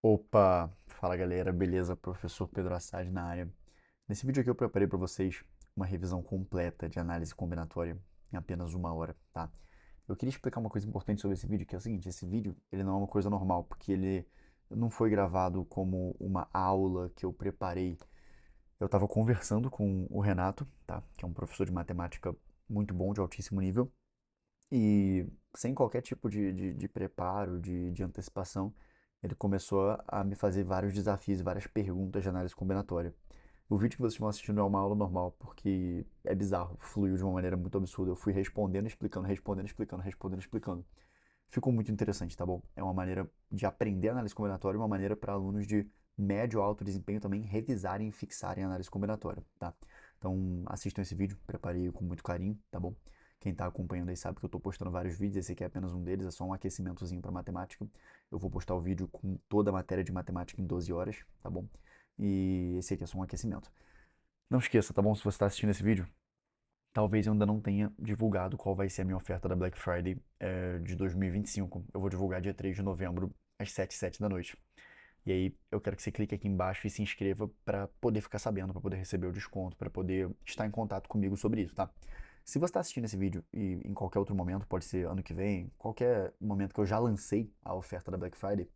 Opa, fala galera, beleza? Professor Pedro Assad na área. Nesse vídeo aqui eu preparei para vocês uma revisão completa de análise combinatória em apenas uma hora, tá? Eu queria explicar uma coisa importante sobre esse vídeo, que é o seguinte, esse vídeo ele não é uma coisa normal, porque ele não foi gravado como uma aula que eu preparei. Eu estava conversando com o Renato, tá? Que é um professor de matemática muito bom, de altíssimo nível, e sem qualquer tipo de preparo, de antecipação, ele começou a me fazer vários desafios e várias perguntas de análise combinatória. O vídeo que vocês estão assistindo é uma aula normal, porque é bizarro, fluiu de uma maneira muito absurda. Eu fui respondendo, explicando, respondendo, explicando, respondendo, explicando. Ficou muito interessante, tá bom? É uma maneira de aprender análise combinatória, uma maneira para alunos de médio ou alto desempenho também revisarem e fixarem a análise combinatória, tá? Então assistam esse vídeo, preparei com muito carinho, tá bom? Quem está acompanhando aí sabe que eu estou postando vários vídeos, esse aqui é apenas um deles, é só um aquecimentozinho para matemática. Eu vou postar o vídeo com toda a matéria de matemática em 12 horas, tá bom? E esse aqui é só um aquecimento. Não esqueça, tá bom? Se você está assistindo esse vídeo, talvez eu ainda não tenha divulgado qual vai ser a minha oferta da Black Friday de 2025. Eu vou divulgar dia 3 de novembro, às 7h07 da noite. E aí eu quero que você clique aqui embaixo e se inscreva para poder ficar sabendo, para poder receber o desconto, para poder estar em contato comigo sobre isso, tá? Se você está assistindo esse vídeo e em qualquer outro momento, pode ser ano que vem, qualquer momento que eu já lancei a oferta da Black Friday,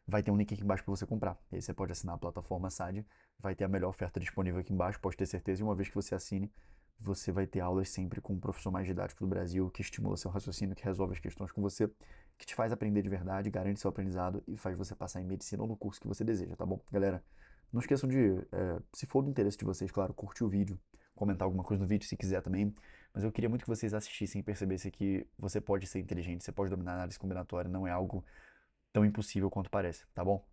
vai ter um link aqui embaixo para você comprar. E aí você pode assinar a plataforma SAD, vai ter a melhor oferta disponível aqui embaixo, pode ter certeza. E uma vez que você assine, você vai ter aulas sempre com o professor mais didático do Brasil, que estimula seu raciocínio, que resolve as questões com você, que te faz aprender de verdade, garante seu aprendizado e faz você passar em medicina ou no curso que você deseja, tá bom? Galera, não esqueçam de, se for do interesse de vocês, claro, curtir o vídeo, comentar alguma coisa no vídeo se quiser também, mas eu queria muito que vocês assistissem e percebessem que você pode ser inteligente, você pode dominar a análise combinatória, não é algo tão impossível quanto parece, tá bom?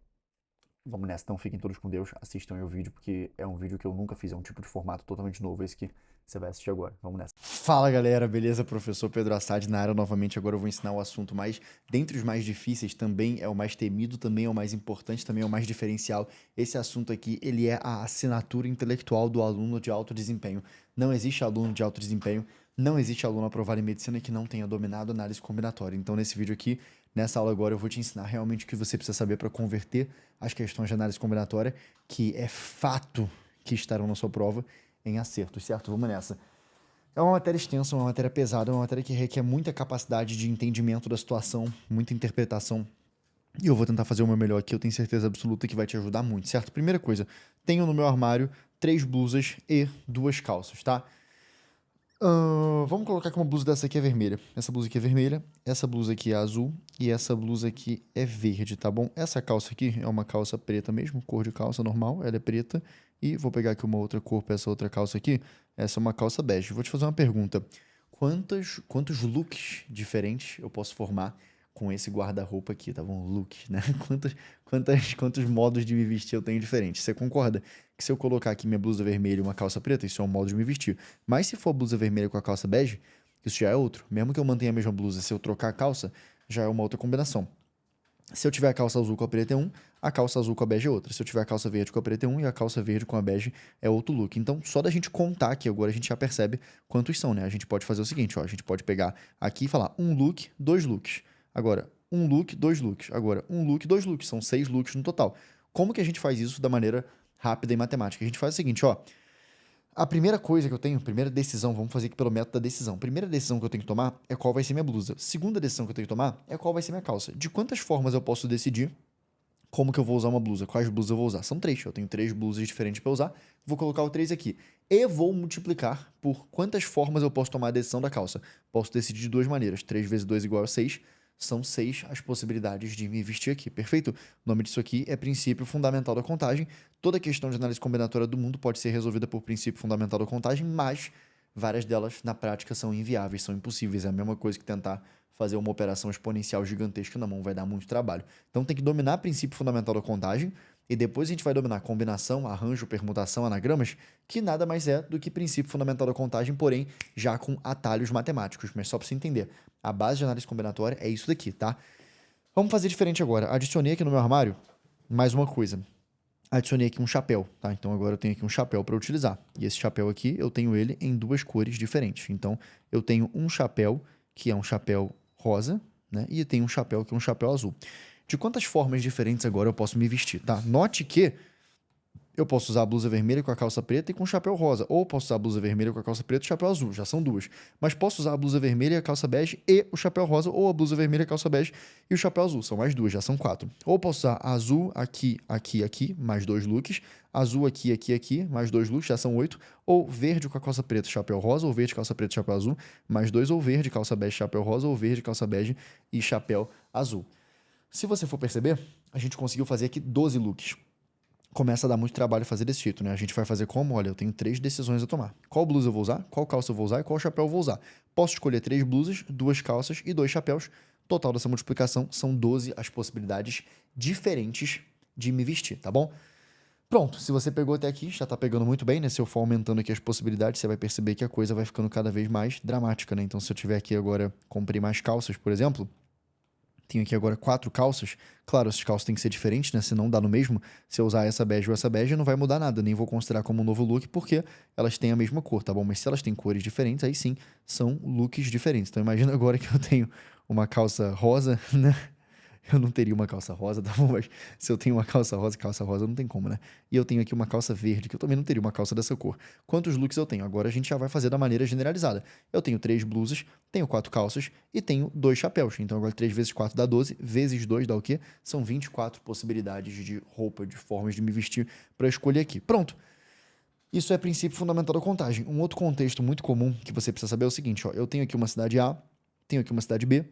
Vamos nessa, então fiquem todos com Deus, assistam aí o vídeo, porque é um vídeo que eu nunca fiz, é um tipo de formato totalmente novo, esse que você vai assistir agora. Vamos nessa. Fala galera, beleza? Professor Pedro Assad na área novamente. Agora eu vou ensinar o assunto mais, dentre os mais difíceis, também é o mais temido, também é o mais importante, também é o mais diferencial. Esse assunto aqui, ele é a assinatura intelectual do aluno de alto desempenho. Não existe aluno de alto desempenho, não existe aluno aprovado em medicina que não tenha dominado análise combinatória. Então nesse vídeo aqui, nessa aula agora, eu vou te ensinar realmente o que você precisa saber para converter as questões de análise combinatória, que é fato que estarão na sua prova, em acertos, certo? Vamos nessa. É uma matéria extensa, uma matéria pesada, uma matéria que requer muita capacidade de entendimento da situação, muita interpretação. E eu vou tentar fazer o meu melhor aqui, eu tenho certeza absoluta que vai te ajudar muito, certo? Primeira coisa, tenho no meu armário 3 blusas e 2 calças, tá? Vamos colocar que uma blusa dessa aqui é vermelha. Essa blusa aqui é vermelha, essa blusa aqui é azul e essa blusa aqui é verde, tá bom? Essa calça aqui é uma calça preta mesmo, cor de calça normal, ela é preta. E vou pegar aqui uma outra cor para essa outra calça aqui. Essa é uma calça bege. Vou te fazer uma pergunta. Quantos looks diferentes eu posso formar com esse guarda-roupa aqui, tá bom? Look, né? Quantos modos de me vestir eu tenho diferentes? Você concorda que se eu colocar aqui minha blusa vermelha e uma calça preta, isso é um modo de me vestir? Mas se for blusa vermelha com a calça bege, isso já é outro. Mesmo que eu mantenha a mesma blusa, se eu trocar a calça, já é uma outra combinação. Se eu tiver a calça azul com a preta é um, a calça azul com a bege é outra. Se eu tiver a calça verde com a preta é um e a calça verde com a bege é outro look. Então, só da gente contar aqui agora a gente já percebe quantos são, né? A gente pode fazer o seguinte, ó, a gente pode pegar aqui e falar um look, 2 looks. Agora, um look, 2 looks. Agora, um look, 2 looks. São 6 looks no total. Como que a gente faz isso da maneira rápida e matemática? A gente faz o seguinte, ó. A primeira coisa que eu tenho, primeira decisão, vamos fazer aqui pelo método da decisão. Primeira decisão que eu tenho que tomar é qual vai ser minha blusa. Segunda decisão que eu tenho que tomar é qual vai ser minha calça. De quantas formas eu posso decidir como que eu vou usar uma blusa? Quais blusas eu vou usar? São 3. Eu tenho 3 blusas diferentes para usar. Vou colocar o 3 aqui. E vou multiplicar por quantas formas eu posso tomar a decisão da calça. Posso decidir de 2 maneiras. 3 vezes 2 igual a 6. São 6 as possibilidades de me vestir aqui, perfeito? O nome disso aqui é princípio fundamental da contagem. Toda questão de análise combinatória do mundo pode ser resolvida por princípio fundamental da contagem, mas várias delas na prática são inviáveis, são impossíveis. É a mesma coisa que tentar fazer uma operação exponencial gigantesca na mão, vai dar muito trabalho. Então tem que dominar o princípio fundamental da contagem e depois a gente vai dominar combinação, arranjo, permutação, anagramas, que nada mais é do que princípio fundamental da contagem, porém já com atalhos matemáticos. Mas só para você entender, a base de análise combinatória é isso daqui, tá? Vamos fazer diferente agora. Adicionei aqui no meu armário mais uma coisa. Adicionei aqui um chapéu, tá? Então agora eu tenho aqui um chapéu para utilizar. E esse chapéu aqui, eu tenho ele em 2 cores diferentes. Então eu tenho um chapéu que é um chapéu rosa, né? E tem um chapéu que é um chapéu azul. de quantas formas diferentes agora eu posso me vestir, tá? Note que eu posso usar a blusa vermelha com a calça preta e com o chapéu rosa. Ou posso usar a blusa vermelha com a calça preta e o chapéu azul. Já são duas. Mas posso usar a blusa vermelha, a calça bege e o chapéu rosa. Ou a blusa vermelha, a calça bege e o chapéu azul. São mais duas, já são 4. Ou posso usar azul aqui, aqui, aqui, mais 2 looks. Azul aqui, aqui, aqui, mais 2 looks, já são 8. Ou verde com a calça preta, chapéu rosa. Ou verde, calça preta, chapéu azul, mais 2. Ou verde, calça bege, chapéu rosa. Ou verde, calça bege e chapéu azul. Se você for perceber, a gente conseguiu fazer aqui 12 looks. Começa a dar muito trabalho fazer desse jeito, né? A gente vai fazer como? Olha, eu tenho 3 decisões a tomar. Qual blusa eu vou usar, qual calça eu vou usar e qual chapéu eu vou usar. Posso escolher 3 blusas, 2 calças e 2 chapéus. Total dessa multiplicação são 12 as possibilidades diferentes de me vestir, tá bom? Pronto, se você pegou até aqui, já tá pegando muito bem, né? Se eu for aumentando aqui as possibilidades, você vai perceber que a coisa vai ficando cada vez mais dramática, né? Então, se eu tiver aqui agora, comprei mais calças, por exemplo, tenho aqui agora 4 calças. Claro, essas calças têm que ser diferentes, né? Senão dá no mesmo. Se eu usar essa bege ou essa bege, não vai mudar nada. Nem vou considerar como um novo look, porque elas têm a mesma cor, tá bom? Mas se elas têm cores diferentes, aí sim, são looks diferentes. Então imagina agora que eu tenho uma calça rosa, né? Eu não teria uma calça rosa, tá bom? Mas se eu tenho uma calça rosa não tem como, né? E eu tenho aqui uma calça verde, que eu também não teria uma calça dessa cor. Quantos looks eu tenho? Agora a gente já vai fazer da maneira generalizada. Eu tenho 3 blusas, tenho 4 calças e tenho 2 chapéus. Então agora 3 vezes 4 dá 12, vezes 2 dá o quê? São 24 possibilidades de roupa, de formas de me vestir para escolher aqui. Pronto. Isso é princípio fundamental da contagem. Um outro contexto muito comum que você precisa saber é o seguinte, ó. Eu tenho aqui uma cidade A, tenho aqui uma cidade B,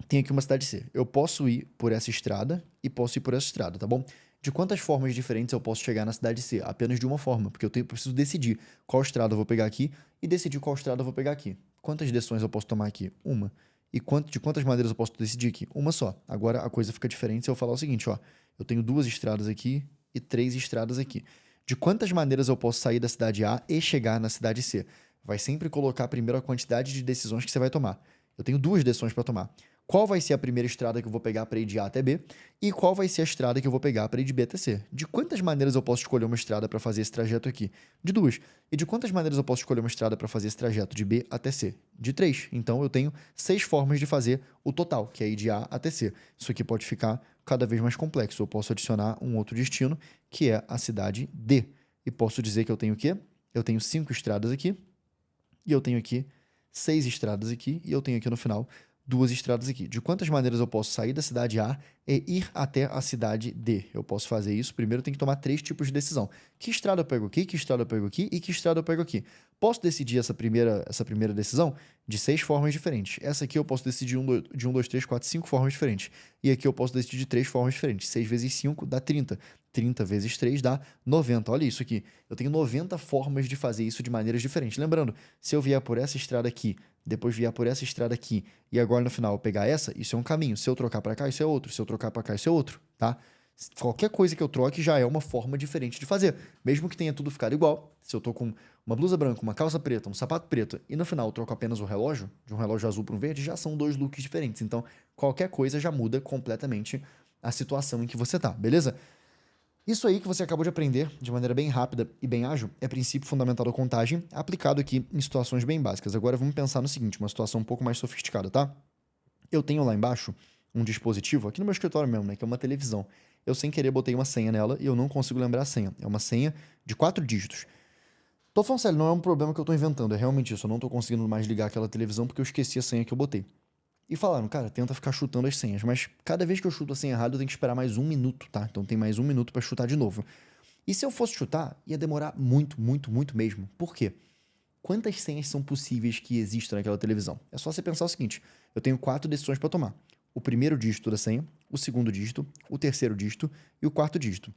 tem aqui uma cidade C. Eu posso ir por essa estrada e posso ir por essa estrada, tá bom? De quantas formas diferentes eu posso chegar na cidade C? Apenas de uma forma, porque eu preciso decidir qual estrada eu vou pegar aqui e decidir qual estrada eu vou pegar aqui. Quantas decisões eu posso tomar aqui? Uma. E de quantas maneiras eu posso decidir aqui? Uma só. Agora a coisa fica diferente se eu falar o seguinte, ó. Eu tenho 2 estradas aqui e 3 estradas aqui. De quantas maneiras eu posso sair da cidade A e chegar na cidade C? Vai sempre colocar primeiro a quantidade de decisões que você vai tomar. Eu tenho 2 decisões para tomar. Qual vai ser a primeira estrada que eu vou pegar para ir de A até B e qual vai ser a estrada que eu vou pegar para ir de B até C. De quantas maneiras eu posso escolher uma estrada para fazer esse trajeto aqui? De 2. E de quantas maneiras eu posso escolher uma estrada para fazer esse trajeto de B até C? De 3. Então eu tenho 6 formas de fazer o total, que é ir de A até C. Isso aqui pode ficar cada vez mais complexo. Eu posso adicionar um outro destino, que é a cidade D. E posso dizer que eu tenho o quê? Eu tenho 5 estradas aqui e eu tenho aqui 6 estradas aqui e eu tenho aqui no final 2 estradas aqui. De quantas maneiras eu posso sair da cidade A e ir até a cidade D? Eu posso fazer isso. Primeiro eu tenho que tomar 3 tipos de decisão. Que estrada eu pego aqui, que estrada eu pego aqui e que estrada eu pego aqui. Posso decidir essa primeira decisão de 6 formas diferentes. Essa aqui eu posso decidir de 1, 2, 3, 4, 5 formas diferentes. E aqui eu posso decidir de 3 formas diferentes. 6 vezes 5 dá 30. 30 vezes 3 dá 90. Olha isso aqui. Eu tenho 90 formas de fazer isso de maneiras diferentes. Lembrando, se eu vier por essa estrada aqui, depois vier por essa estrada aqui, e agora no final eu pegar essa, isso é um caminho. Se eu trocar para cá, isso é outro. Se eu trocar para cá, isso é outro, tá? Qualquer coisa que eu troque já é uma forma diferente de fazer. Mesmo que tenha tudo ficado igual. Se eu tô com uma blusa branca, uma calça preta, um sapato preto, e no final eu troco apenas o relógio, de um relógio azul para um verde, já são 2 looks diferentes. Então, qualquer coisa já muda completamente a situação em que você tá, beleza? Isso aí que você acabou de aprender de maneira bem rápida e bem ágil é princípio fundamental da contagem aplicado aqui em situações bem básicas. Agora vamos pensar no seguinte, uma situação um pouco mais sofisticada, tá? Eu tenho lá embaixo um dispositivo, aqui no meu escritório mesmo, né, que é uma televisão. Eu sem querer botei uma senha nela e eu não consigo lembrar a senha. É uma senha de 4 dígitos. Tô falando sério, não é um problema que eu tô inventando, é realmente isso. Eu não tô conseguindo mais ligar aquela televisão porque eu esqueci a senha que eu botei. E falaram, cara, tenta ficar chutando as senhas, mas cada vez que eu chuto a senha errada, eu tenho que esperar mais 1 minuto, tá? Então tem mais 1 minuto pra chutar de novo. E se eu fosse chutar, ia demorar muito, muito, muito mesmo. Por quê? Quantas senhas são possíveis que existam naquela televisão? É só você pensar o seguinte, eu tenho 4 decisões pra tomar. O primeiro dígito da senha, o segundo dígito, o terceiro dígito e o quarto dígito.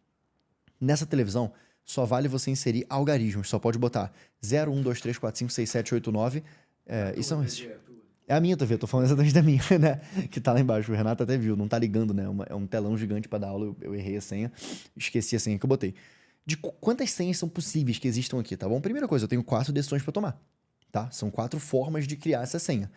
Nessa televisão, só vale você inserir algarismos, só pode botar 0, 1, 2, 3, 4, 5, 6, 7, 8, 9, e são esses. É a minha TV, tô falando exatamente da minha, né? Que tá lá embaixo. O Renato até viu, não tá ligando, né? É um telão gigante pra dar aula. Eu errei a senha, esqueci a senha que eu botei. De quantas senhas são possíveis que existam aqui, tá bom? Primeira coisa, eu tenho 4 decisões pra tomar, tá? São 4 formas de criar essa senha.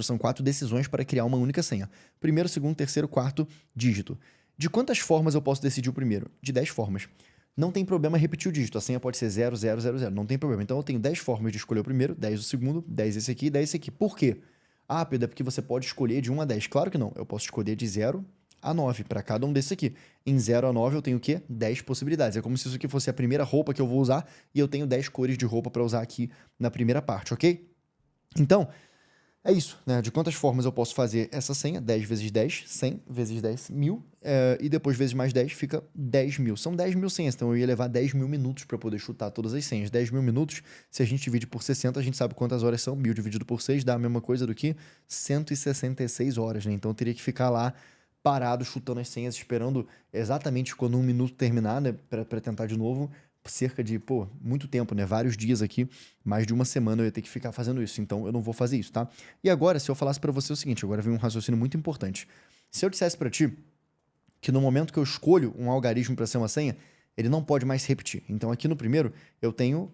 São 4 decisões para criar uma única senha. Primeiro, segundo, terceiro, quarto dígito. De quantas formas eu posso decidir o primeiro? De 10 formas. Não tem problema repetir o dígito. A senha pode ser 0, 0, 0, 0. Não tem problema. Então eu tenho 10 formas de escolher o primeiro, 10 o segundo, 10 esse aqui e 10 esse aqui. Por quê? Ah, Pedro, é porque você pode escolher de 1 a 10. Claro que não. Eu posso escolher de 0 a 9 para cada um desses aqui. Em 0 a 9 eu tenho o quê? 10 possibilidades. É como se isso aqui fosse a primeira roupa que eu vou usar e eu tenho 10 cores de roupa para usar aqui na primeira parte, ok? Então, é isso, né? De quantas formas eu posso fazer essa senha? 10 vezes 10, 100 vezes 10, 1000. E depois vezes mais 10 fica 10.000. São 10.000 senhas, então eu ia levar 10.000 minutos para poder chutar todas as senhas. 10.000 minutos, se a gente divide por 60, a gente sabe quantas horas são. 1.000 dividido por 6 dá a mesma coisa do que 166 horas, né? Então eu teria que ficar lá parado, chutando as senhas, esperando exatamente quando um minuto terminar, né? Para tentar de novo. Cerca de, muito tempo, né? Vários dias aqui, mais de uma semana eu ia ter que ficar fazendo isso. Então eu não vou fazer isso, tá? E agora, se eu falasse pra você o seguinte, agora vem um raciocínio muito importante. Se eu dissesse pra ti que no momento que eu escolho um algarismo pra ser uma senha, ele não pode mais se repetir. Então aqui no primeiro eu tenho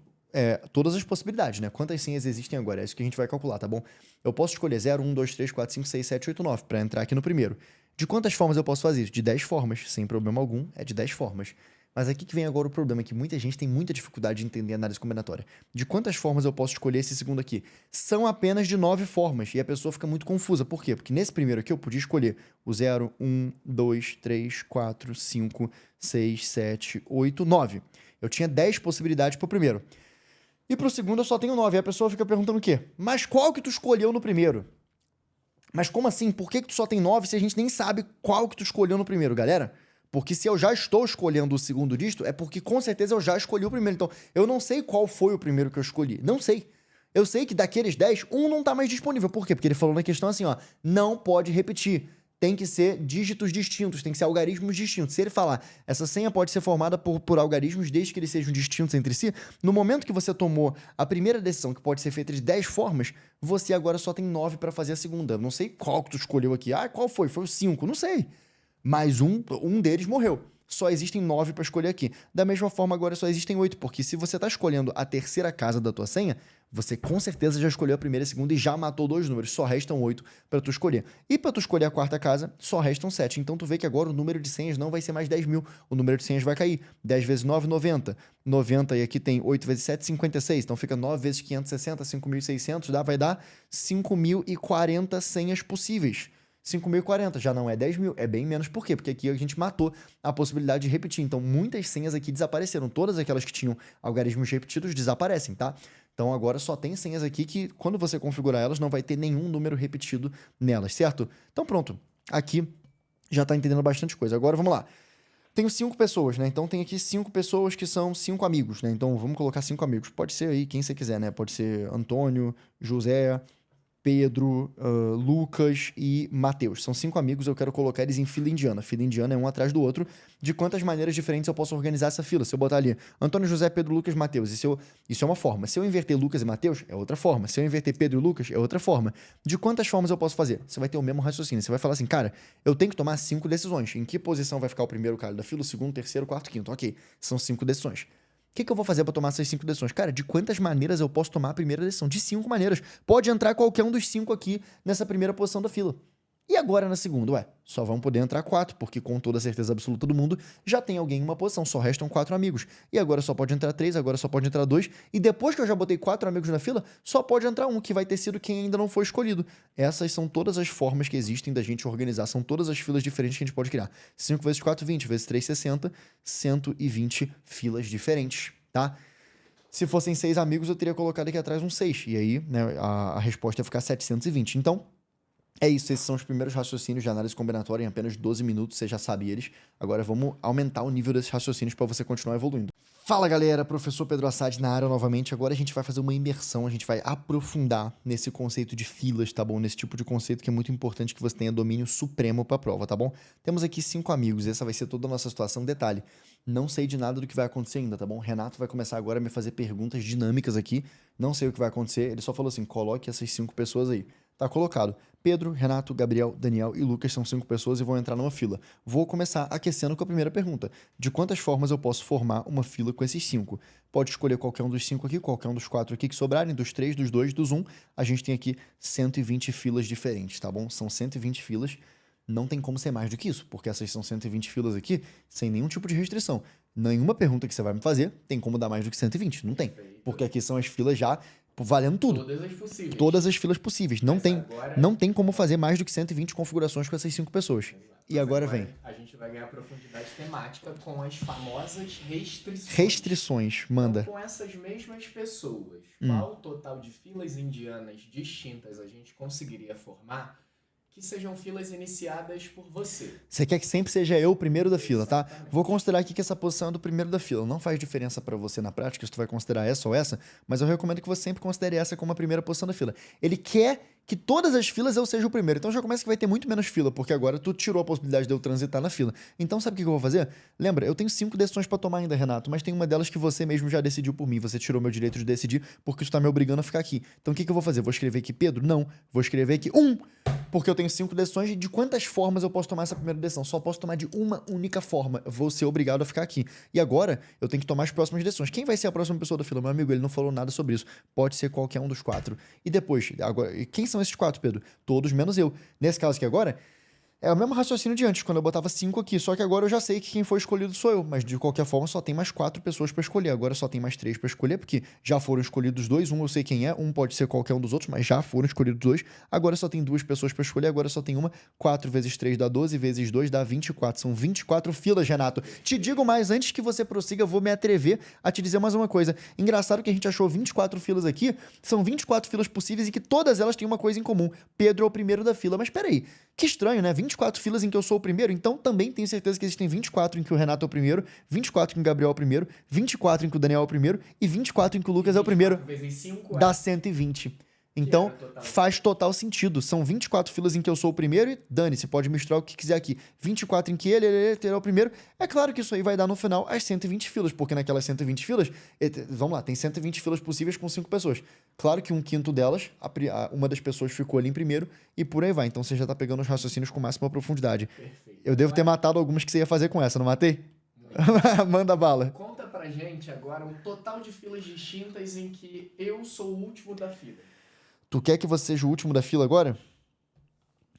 todas as possibilidades, né? Quantas senhas existem agora? É isso que a gente vai calcular, tá bom? Eu posso escolher 0, 1, 2, 3, 4, 5, 6, 7, 8, 9 pra entrar aqui no primeiro. De quantas formas eu posso fazer isso? De 10 formas, sem problema algum, é de 10 formas. Mas aqui que vem agora o problema, que muita gente tem muita dificuldade de entender a análise combinatória. De quantas formas eu posso escolher esse segundo aqui? São apenas de 9 formas, e a pessoa fica muito confusa. Por quê? Porque nesse primeiro aqui eu podia escolher o 0, 1, 2, 3, 4, 5, 6, 7, 8, 9. Eu tinha 10 possibilidades pro primeiro. E pro segundo eu só tenho 9. E a pessoa fica perguntando o quê? Mas qual que tu escolheu no primeiro? Mas como assim? Por que tu só tem 9 se a gente nem sabe qual que tu escolheu no primeiro, galera? Porque se eu já estou escolhendo o segundo dígito, é porque com certeza eu já escolhi o primeiro. Então, eu não sei qual foi o primeiro que eu escolhi. Não sei. Eu sei que daqueles 10, um não tá mais disponível. Por quê? Porque ele falou na questão assim, ó, não pode repetir. Tem que ser dígitos distintos, tem que ser algarismos distintos. Se ele falar, essa senha pode ser formada por algarismos desde que eles sejam distintos entre si, no momento que você tomou a primeira decisão, que pode ser feita de 10 formas, você agora só tem 9 para fazer a segunda. Eu não sei qual que tu escolheu aqui. Ah, qual foi? Foi o 5. Não sei. Mas um deles morreu. Só existem 9 para escolher aqui. Da mesma forma, agora só existem 8, porque se você está escolhendo a terceira casa da tua senha, você com certeza já escolheu a primeira e a segunda e já matou 2 números. Só restam 8 para tu escolher. E para tu escolher a quarta casa, só restam 7. Então tu vê que agora o número de senhas não vai ser mais 10.000. O número de senhas vai cair. 10 vezes 9, 90. 90 e aqui tem 8 vezes 7, 56. Então fica 9 vezes 560, 5.600. Vai dar 5.040 senhas possíveis. 5.040, já não é 10.000, é bem menos. Por quê? Porque aqui a gente matou a possibilidade de repetir. Então, muitas senhas aqui desapareceram. Todas aquelas que tinham algarismos repetidos desaparecem, tá? Então, agora só tem senhas aqui que, quando você configurar elas, não vai ter nenhum número repetido nelas, certo? Então, pronto. Aqui já tá entendendo bastante coisa. Agora, vamos lá. Tenho 5 pessoas, né? Então, tem aqui 5 pessoas que são 5 amigos, né? Então, vamos colocar 5 amigos. Pode ser aí quem você quiser, né? Pode ser Antônio, José, Pedro, Lucas e Mateus. São 5 amigos, eu quero colocar eles em fila indiana. Fila indiana é um atrás do outro. De quantas maneiras diferentes eu posso organizar essa fila? Se eu botar ali Antônio, José, Pedro, Lucas, Mateus, isso é uma forma. Se eu inverter Lucas e Mateus, é outra forma. Se eu inverter Pedro e Lucas, é outra forma. De quantas formas eu posso fazer? Você vai ter o mesmo raciocínio. Você vai falar assim, cara, eu tenho que tomar 5 decisões. Em que posição vai ficar o primeiro cara da fila, o segundo, terceiro, quarto, quinto? Ok, são 5 decisões. O que eu vou fazer para tomar essas 5 decisões? Cara, de quantas maneiras eu posso tomar a primeira decisão? De 5 maneiras. Pode entrar qualquer um dos 5 aqui nessa primeira posição da fila. E agora na segunda? Ué, só vão poder entrar 4, porque com toda a certeza absoluta do mundo, já tem alguém em uma posição, só restam 4 amigos. E agora só pode entrar 3, agora só pode entrar 2. E depois que eu já botei 4 amigos na fila, só pode entrar um, que vai ter sido quem ainda não foi escolhido. Essas são todas as formas que existem da gente organizar, são todas as filas diferentes que a gente pode criar. 5 vezes 4, 20, vezes 3, 60, 120 filas diferentes, tá? Se fossem 6 amigos, eu teria colocado aqui atrás um 6. E aí, né, a resposta ia ficar 720. Então, é isso. Esses são os primeiros raciocínios de análise combinatória em apenas 12 minutos. Você já sabe eles. Agora vamos aumentar o nível desses raciocínios para você continuar evoluindo. Fala, galera. Professor Pedro Assad na área novamente. Agora a gente vai fazer uma imersão. A gente vai aprofundar nesse conceito de filas, tá bom? Nesse tipo de conceito que é muito importante que você tenha domínio supremo para a prova, tá bom? Temos aqui 5 amigos. Essa vai ser toda a nossa situação. Detalhe, não sei de nada do que vai acontecer ainda, tá bom? Renato vai começar agora a me fazer perguntas dinâmicas aqui. Não sei o que vai acontecer. Ele só falou assim, coloque essas 5 pessoas aí. Tá colocado. Pedro, Renato, Gabriel, Daniel e Lucas são 5 pessoas e vão entrar numa fila. Vou começar aquecendo com a primeira pergunta. De quantas formas eu posso formar uma fila com esses 5? Pode escolher qualquer um dos 5 aqui, qualquer um dos 4 aqui que sobrarem, dos 3, dos 2, dos 1. A gente tem aqui 120 filas diferentes, tá bom? São 120 filas. Não tem como ser mais do que isso, porque essas são 120 filas aqui sem nenhum tipo de restrição. Nenhuma pergunta que você vai me fazer tem como dar mais do que 120, não tem. Porque aqui são as filas já valendo tudo. Todas as possíveis. Todas as filas possíveis. Não Mas tem, agora- não tem como fazer mais do que 120 configurações com essas 5 pessoas. Exato. E Mas agora vem. A gente vai ganhar profundidade temática com as famosas restrições. Restrições, manda. Então, com essas mesmas pessoas, qual o total de filas indianas distintas a gente conseguiria formar que sejam filas iniciadas por você? Você quer que sempre seja eu o primeiro da fila, tá? Exatamente. Vou considerar aqui que essa posição é do primeiro da fila. Não faz diferença pra você na prática se tu vai considerar essa ou essa, mas eu recomendo que você sempre considere essa como a primeira posição da fila. Ele quer que todas as filas eu seja o primeiro. Então já começa que vai ter muito menos fila, porque agora tu tirou a possibilidade de eu transitar na fila. Então sabe o que eu vou fazer? Lembra, eu tenho 5 decisões pra tomar ainda, Renato, mas tem uma delas que você mesmo já decidiu por mim. Você tirou meu direito de decidir porque tu tá me obrigando a ficar aqui. Então o que eu vou fazer? Vou escrever aqui Pedro? Não. Vou escrever aqui porque eu tenho 5 decisões e de quantas formas eu posso tomar essa primeira decisão? Só posso tomar de uma única forma. Eu vou ser obrigado a ficar aqui. E agora eu tenho que tomar as próximas decisões. Quem vai ser a próxima pessoa da fila? Meu amigo, ele não falou nada sobre isso. Pode ser qualquer um dos 4. E depois, agora, quem são esses 4, Pedro? Todos menos eu. Nesse caso aqui agora, é o mesmo raciocínio de antes, quando eu botava 5 aqui. Só que agora eu já sei que quem foi escolhido sou eu. Mas de qualquer forma, só tem mais 4 pessoas pra escolher. Agora só tem mais 3 pra escolher, porque já foram escolhidos 2. Um eu sei quem é, um pode ser qualquer um dos outros, mas já foram escolhidos 2. Agora só tem 2 pessoas pra escolher, agora só tem uma. 4 vezes 3 dá 12, vezes 2 dá 24. São 24 filas, Renato. Te digo mais, antes que você prossiga, eu vou me atrever a te dizer mais uma coisa. Engraçado que a gente achou 24 filas aqui. São 24 filas possíveis e que todas elas têm uma coisa em comum. Pedro é o primeiro da fila. Mas peraí, que estranho, né? 24 filas em que eu sou o primeiro, então também tenho certeza que existem 24 em que o Renato é o primeiro, 24 em que o Gabriel é o primeiro, 24 em que o Daniel é o primeiro e 24 em que o Lucas é o primeiro. 24 vezes 5 Dá 120. Então, era total. faz total sentido. São 24 filas em que eu sou o primeiro e dane-se, pode misturar o que quiser aqui. 24 em que ele é o primeiro. É claro que isso aí vai dar no final as 120 filas, porque naquelas 120 filas, vamos lá, tem 120 filas possíveis com 5 pessoas. Claro que um quinto delas, uma das pessoas ficou ali em primeiro e por aí vai. Então você já tá pegando os raciocínios com máxima profundidade. Perfeito. Eu devo ter matado algumas que você ia fazer com essa, não matei? Manda bala. Conta pra gente agora o total de filas distintas em que eu sou o último da fila. Tu quer que você seja o último da fila agora?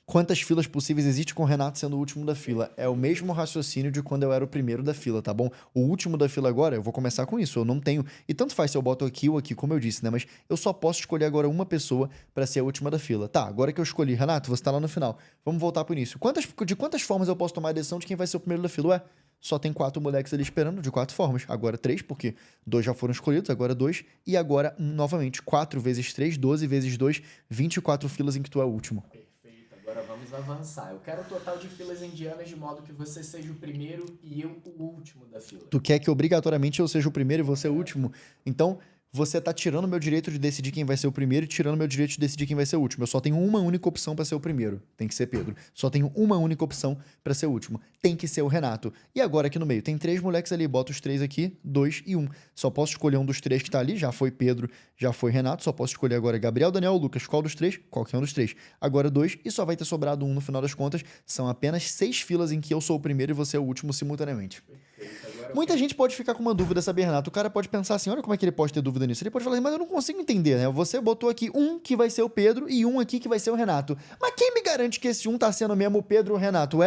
Quantas filas possíveis existe com o Renato sendo o último da fila? É o mesmo raciocínio de quando eu era o primeiro da fila, tá bom? O último da fila agora, eu vou começar com isso. Eu não tenho. E tanto faz se eu boto aqui ou aqui, como eu disse, né? Mas eu só posso escolher agora uma pessoa pra ser a última da fila. Tá, agora que eu escolhi, Renato, você tá lá no final. Vamos voltar pro início. De quantas formas eu posso tomar a decisão de quem vai ser o primeiro da fila? Ué, só tem 4 moleques ali esperando, de 4 formas. Agora 3, porque 2 já foram escolhidos, agora 2. E agora, novamente, 4 vezes 3, 12 vezes 2, 24 filas em que tu é o último. Perfeito, agora vamos avançar. Eu quero o total de filas indianas de modo que você seja o primeiro e eu o último da fila. Tu quer que obrigatoriamente eu seja o primeiro e você o último. Então, você tá tirando meu direito de decidir quem vai ser o primeiro e tirando meu direito de decidir quem vai ser o último. Eu só tenho uma única opção pra ser o primeiro. Tem que ser Pedro. Só tenho uma única opção pra ser o último. Tem que ser o Renato. E agora aqui no meio, tem 3 moleques ali. Bota os 3 aqui, 2 e 1. Só posso escolher um dos 3 que tá ali. Já foi Pedro, já foi Renato. Só posso escolher agora Gabriel, Daniel ou Lucas. Qual dos 3? Qualquer um dos 3. Agora 2 e só vai ter sobrado 1 no final das contas. São apenas 6 filas em que eu sou o primeiro e você é o último simultaneamente. Perfeito, agora Muita gente pode ficar com uma dúvida, sabe, Renato? O cara pode pensar assim, olha como é que ele pode ter dúvida nisso. Ele pode falar assim, mas eu não consigo entender, né? Você botou aqui um que vai ser o Pedro e um aqui que vai ser o Renato. Mas quem me garante que esse um tá sendo mesmo o Pedro ou o Renato?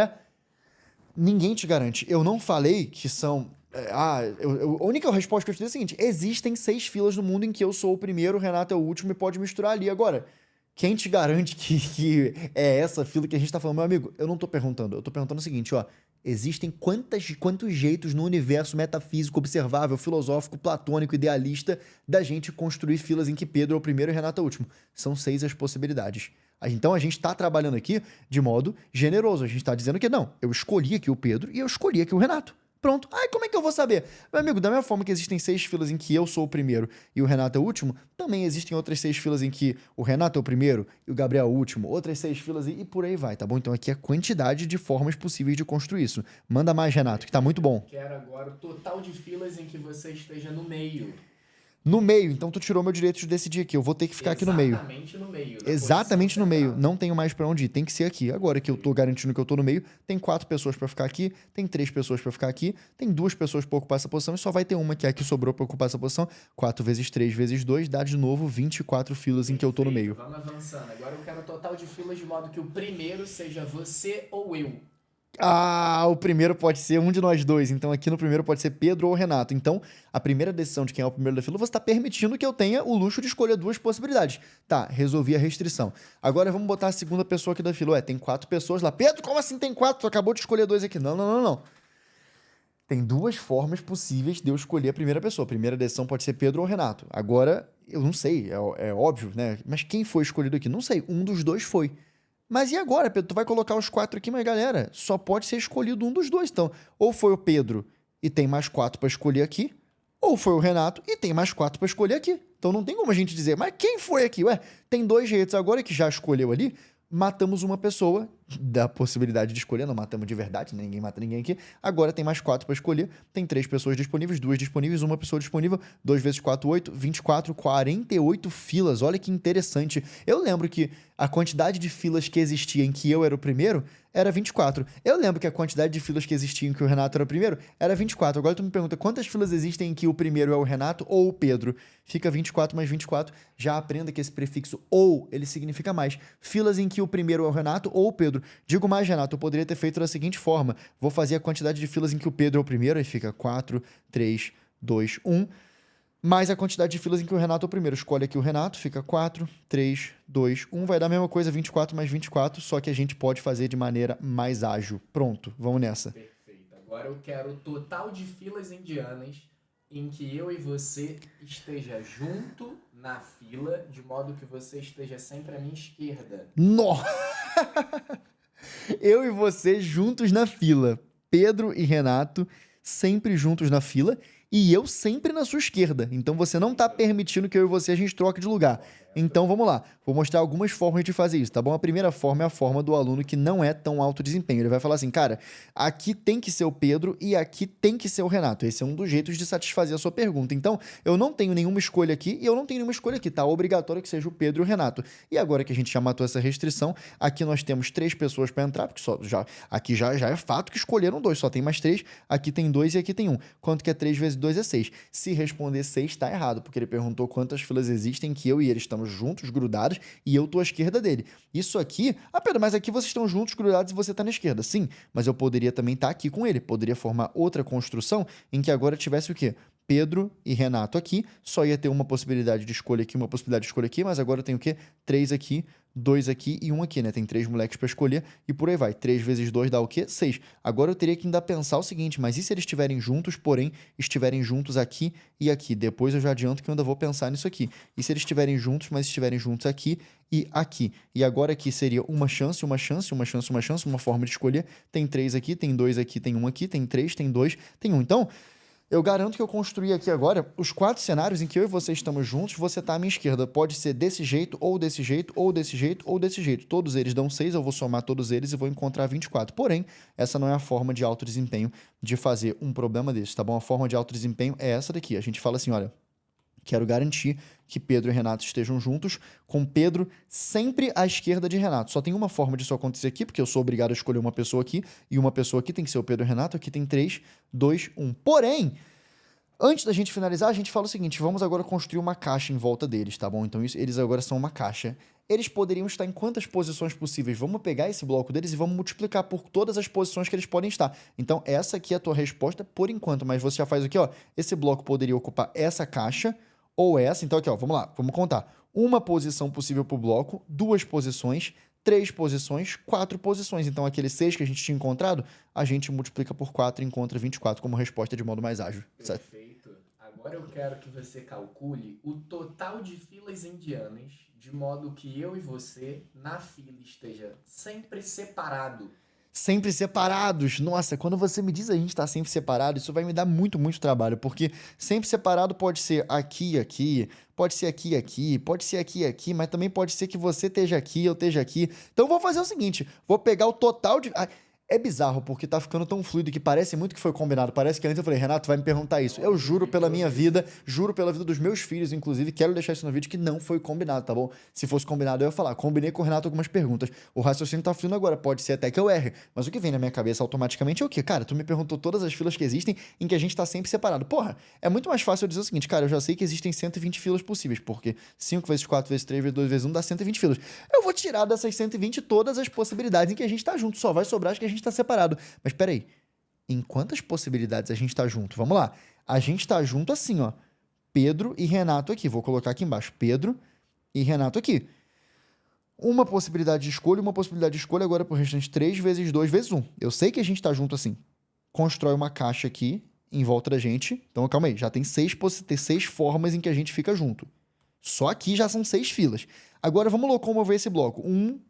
Ninguém te garante. Eu não falei que são... a única resposta que eu te dei é a seguinte, existem 6 filas no mundo em que eu sou o primeiro, o Renato é o último e pode misturar ali. Agora, quem te garante que é essa fila que a gente tá falando? Meu amigo, eu não tô perguntando. Eu tô perguntando o seguinte, ó. Existem quantos jeitos no universo metafísico, observável, filosófico, platônico, idealista da gente construir filas em que Pedro é o primeiro e Renato é o último? São 6 as possibilidades. Então a gente tá trabalhando aqui de modo generoso. A gente tá dizendo que não, eu escolhi aqui o Pedro e eu escolhi aqui o Renato. Pronto. Ai, como é que eu vou saber? Meu amigo, da mesma forma que existem 6 filas em que eu sou o primeiro e o Renato é o último, também existem outras 6 filas em que o Renato é o primeiro e o Gabriel é o último, outras 6 filas e por aí vai, tá bom? Então aqui é a quantidade de formas possíveis de construir isso. Manda mais, Renato, que tá muito bom. quero agora o total de filas em que você esteja no meio. No meio, então tu tirou meu direito de decidir aqui. Eu vou ter que ficar aqui no meio. Exatamente no meio. na Exatamente posição no meio. central. Não tenho mais pra onde ir. Tem que ser aqui. Agora que eu tô garantindo que eu tô no meio, tem 4 pessoas pra ficar aqui, tem 3 pessoas pra ficar aqui, tem 2 pessoas pra ocupar essa posição e só vai ter uma que é a que sobrou pra ocupar essa posição. 4 vezes 3 vezes 2 dá de novo 24 filas em que eu tô no meio. Vamos avançando. Agora eu quero o total de filas de modo que o primeiro seja você ou eu. Ah, o primeiro pode ser um de nós dois. Então, aqui no primeiro pode ser Pedro ou Renato. Então, a primeira decisão de quem é o primeiro da fila, você está permitindo que eu tenha o luxo de escolher duas possibilidades. Tá, resolvi a restrição. Agora vamos botar a segunda pessoa aqui da fila. Ué, tem 4 pessoas lá. Pedro, como assim tem 4? Tu acabou de escolher 2 aqui. Não, não, não, não. Tem 2 formas possíveis de eu escolher a primeira pessoa. A primeira decisão pode ser Pedro ou Renato. Agora, eu não sei, é óbvio, né? Mas quem foi escolhido aqui? Não sei. Um dos dois foi. Mas e agora, Pedro? Tu vai colocar os 4 aqui, mas galera, só pode ser escolhido um dos dois. Então, ou foi o Pedro e tem mais 4 para escolher aqui, ou foi o Renato e tem mais 4 para escolher aqui. Então não tem como a gente dizer, mas quem foi aqui? Ué, tem 2 jeitos. Agora que já escolheu ali, matamos uma pessoa da possibilidade de escolher, não matamos de verdade, né? Ninguém mata ninguém aqui. Agora tem mais 4 para escolher, tem 3 pessoas disponíveis, 2 disponíveis, uma pessoa disponível, 2 vezes 4, 8, 24, 48 filas. Olha que interessante. Eu lembro que a quantidade de filas que existia em que eu era o primeiro era 24. Eu lembro que a quantidade de filas que existia em que o Renato era o primeiro era 24. Agora tu me pergunta quantas filas existem em que o primeiro é o Renato ou o Pedro? Fica 24 mais 24. Já aprenda que esse prefixo ou, ele significa mais. Filas em que o primeiro é o Renato ou o Pedro. Digo mais, Renato, eu poderia ter feito da seguinte forma. Vou fazer a quantidade de filas em que o Pedro é o primeiro, aí fica 4, 3, 2, 1. Mais a quantidade de filas em que o Renato é o primeiro. Escolhe aqui o Renato, fica 4, 3, 2, 1. Vai dar a mesma coisa, 24 mais 24, só que a gente pode fazer de maneira mais ágil. Pronto, vamos nessa. Perfeito. Agora eu quero o total de filas indianas em que eu e você esteja junto na fila, de modo que você esteja sempre à minha esquerda. Nossa! Eu e você juntos na fila. Pedro e Renato sempre juntos na fila e eu sempre na sua esquerda. Então você não está permitindo que eu e você a gente troque de lugar. Então vamos lá. Vou mostrar algumas formas de fazer isso, tá bom? A primeira forma é a forma do aluno que não é tão alto desempenho. Ele vai falar assim, cara, aqui tem que ser o Pedro e aqui tem que ser o Renato. Esse é um dos jeitos de satisfazer a sua pergunta. Então, eu não tenho nenhuma escolha aqui e eu não tenho nenhuma escolha aqui. Tá obrigatório que seja o Pedro e o Renato. E agora que a gente já matou essa restrição, aqui nós temos 3 pessoas para entrar, porque aqui já é fato que escolheram 2, só tem mais 3. Aqui tem 2 e aqui tem 1. Quanto que é 3 vezes 2 é 6. Se responder 6, tá errado, porque ele perguntou quantas filas existem que eu e ele estamos juntos, grudados, e eu tô à esquerda dele. Isso aqui... Ah, Pedro, mas aqui vocês estão juntos, grudados e você tá na esquerda. Sim, mas eu poderia também estar aqui com ele. Poderia formar outra construção em que agora tivesse o quê? Pedro e Renato aqui, só ia ter uma possibilidade de escolha aqui, uma possibilidade de escolha aqui, mas agora tem o quê? 3 aqui, 2 aqui e 1 aqui, né? Tem 3 moleques para escolher e por aí vai. 3 vezes 2 dá o quê? 6. Agora eu teria que ainda pensar o seguinte, mas e se eles estiverem juntos, porém, estiverem juntos aqui e aqui? Depois eu já adianto que eu ainda vou pensar nisso aqui. E se eles estiverem juntos, mas estiverem juntos aqui e aqui? E agora aqui seria uma chance, uma chance, uma chance, uma chance, uma forma de escolher. Tem 3 aqui, tem 2 aqui, tem 1 aqui, tem 3, tem 2, tem 1. Então... eu garanto que eu construí aqui agora os 4 cenários em que eu e você estamos juntos, você está à minha esquerda. Pode ser desse jeito, ou desse jeito, ou desse jeito, ou desse jeito. Todos eles dão 6, eu vou somar todos eles e vou encontrar 24. Porém, essa não é a forma de alto desempenho de fazer um problema desse, tá bom? A forma de alto desempenho é essa daqui. A gente fala assim, olha, quero garantir que Pedro e Renato estejam juntos, com Pedro sempre à esquerda de Renato. Só tem uma forma disso acontecer aqui, porque eu sou obrigado a escolher uma pessoa aqui, e uma pessoa aqui tem que ser o Pedro e o Renato. Aqui tem 3, 2, 1. Porém, antes da gente finalizar, a gente fala o seguinte, vamos agora construir uma caixa em volta deles, tá bom? Então eles agora são uma caixa. Eles poderiam estar em quantas posições possíveis? Vamos pegar esse bloco deles e vamos multiplicar por todas as posições que eles podem estar. Então essa aqui é a tua resposta por enquanto, mas você já faz o quê, ó? Esse bloco poderia ocupar essa caixa ou essa. Então aqui, ó, vamos lá, vamos contar. Uma posição possível pro bloco, 2 posições, 3 posições, 4 posições. Então, aquele 6 que a gente tinha encontrado, a gente multiplica por 4 e encontra 24 como resposta de modo mais ágil. Certo? Perfeito. Agora eu quero que você calcule o total de filas indianas, de modo que eu e você, na fila, esteja sempre separado. Sempre separados. Nossa, quando você me diz a gente tá sempre separado, isso vai me dar muito, muito trabalho, porque sempre separado pode ser aqui e aqui, pode ser aqui e aqui, pode ser aqui e aqui, mas também pode ser que você esteja aqui, eu esteja aqui. Então eu vou fazer o seguinte, vou pegar o total de... É bizarro, porque tá ficando tão fluido que parece muito que foi combinado. Parece que antes eu falei, Renato, vai me perguntar isso. Eu juro pela minha vida, juro pela vida dos meus filhos, inclusive, quero deixar isso no vídeo, que não foi combinado, tá bom? Se fosse combinado, eu ia falar, combinei com o Renato algumas perguntas. O raciocínio tá fluindo agora, pode ser até que eu erre. Mas o que vem na minha cabeça automaticamente é o quê? Cara, tu me perguntou todas as filas que existem em que a gente tá sempre separado. Porra, é muito mais fácil eu dizer o seguinte, cara, eu já sei que existem 120 filas possíveis, porque 5 vezes 4 vezes 3 vezes 2 vezes 1 dá 120 filas. Eu vou tirar dessas 120 todas as possibilidades em que a gente tá junto. Só vai sobrar as que a gente gente tá separado. Mas peraí, em quantas possibilidades a gente tá junto? Vamos lá. A gente tá junto assim, ó. Pedro e Renato aqui. Vou colocar aqui embaixo. Pedro e Renato aqui. Uma possibilidade de escolha, uma possibilidade de escolha agora pro restante 3 vezes 2 vezes 1. Eu sei que a gente tá junto assim. Constrói uma caixa aqui em volta da gente. Então, calma aí. Já tem 6 formas em que a gente fica junto. Só aqui já são 6 filas. Agora vamos locomover esse bloco. 1,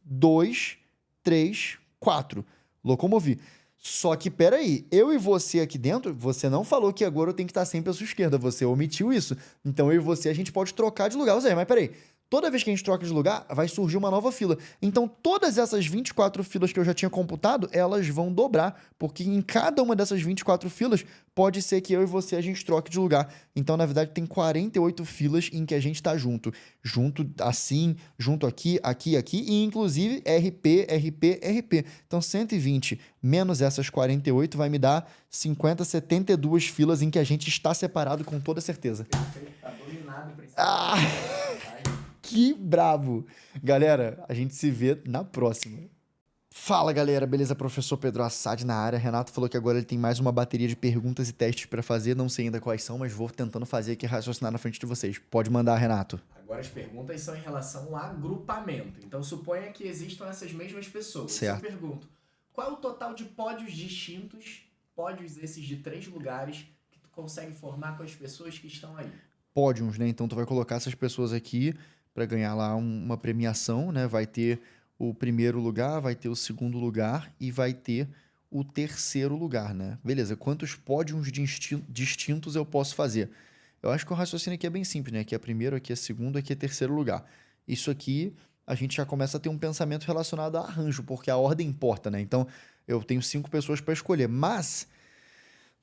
2, 3, 4. Locomovi. Só que, peraí, eu e você aqui dentro, você não falou que agora eu tenho que estar sempre à sua esquerda, você omitiu isso. Então, eu e você, a gente pode trocar de lugar. Ou seja, mas peraí, toda vez que a gente troca de lugar, vai surgir uma nova fila. Então, todas essas 24 filas que eu já tinha computado, elas vão dobrar, porque em cada uma dessas 24 filas, pode ser que eu e você, a gente troque de lugar. Então, na verdade, tem 48 filas em que a gente tá junto. Junto assim, junto aqui, aqui, aqui, e inclusive RP, RP, RP. Então, 120 menos essas 48 vai me dar 50, 72 filas em que a gente está separado com toda certeza. Perfeito, tá dominado o princípio. Ah! Que brabo! Galera, a gente se vê na próxima. Fala, galera. Beleza? Professor Pedro Assad na área. Renato falou que agora ele tem mais uma bateria de perguntas e testes para fazer. Não sei ainda quais são, mas vou tentando fazer aqui raciocinar na frente de vocês. Pode mandar, Renato. Agora as perguntas são em relação ao agrupamento. Então suponha que existam essas mesmas pessoas. Certo. Eu pergunto, qual é o total de pódios distintos, pódios esses de 3 lugares, que tu consegue formar com as pessoas que estão aí? Pódios, né? Então tu vai colocar essas pessoas aqui para ganhar lá uma premiação, né? Vai ter o primeiro lugar, vai ter o segundo lugar e vai ter o terceiro lugar, né? Beleza, quantos pódios distintos eu posso fazer? Eu acho que o raciocínio aqui é bem simples, né? Aqui é primeiro, aqui é segundo, aqui é terceiro lugar. Isso aqui, a gente já começa a ter um pensamento relacionado a arranjo, porque a ordem importa, né? Então, eu tenho 5 pessoas para escolher, mas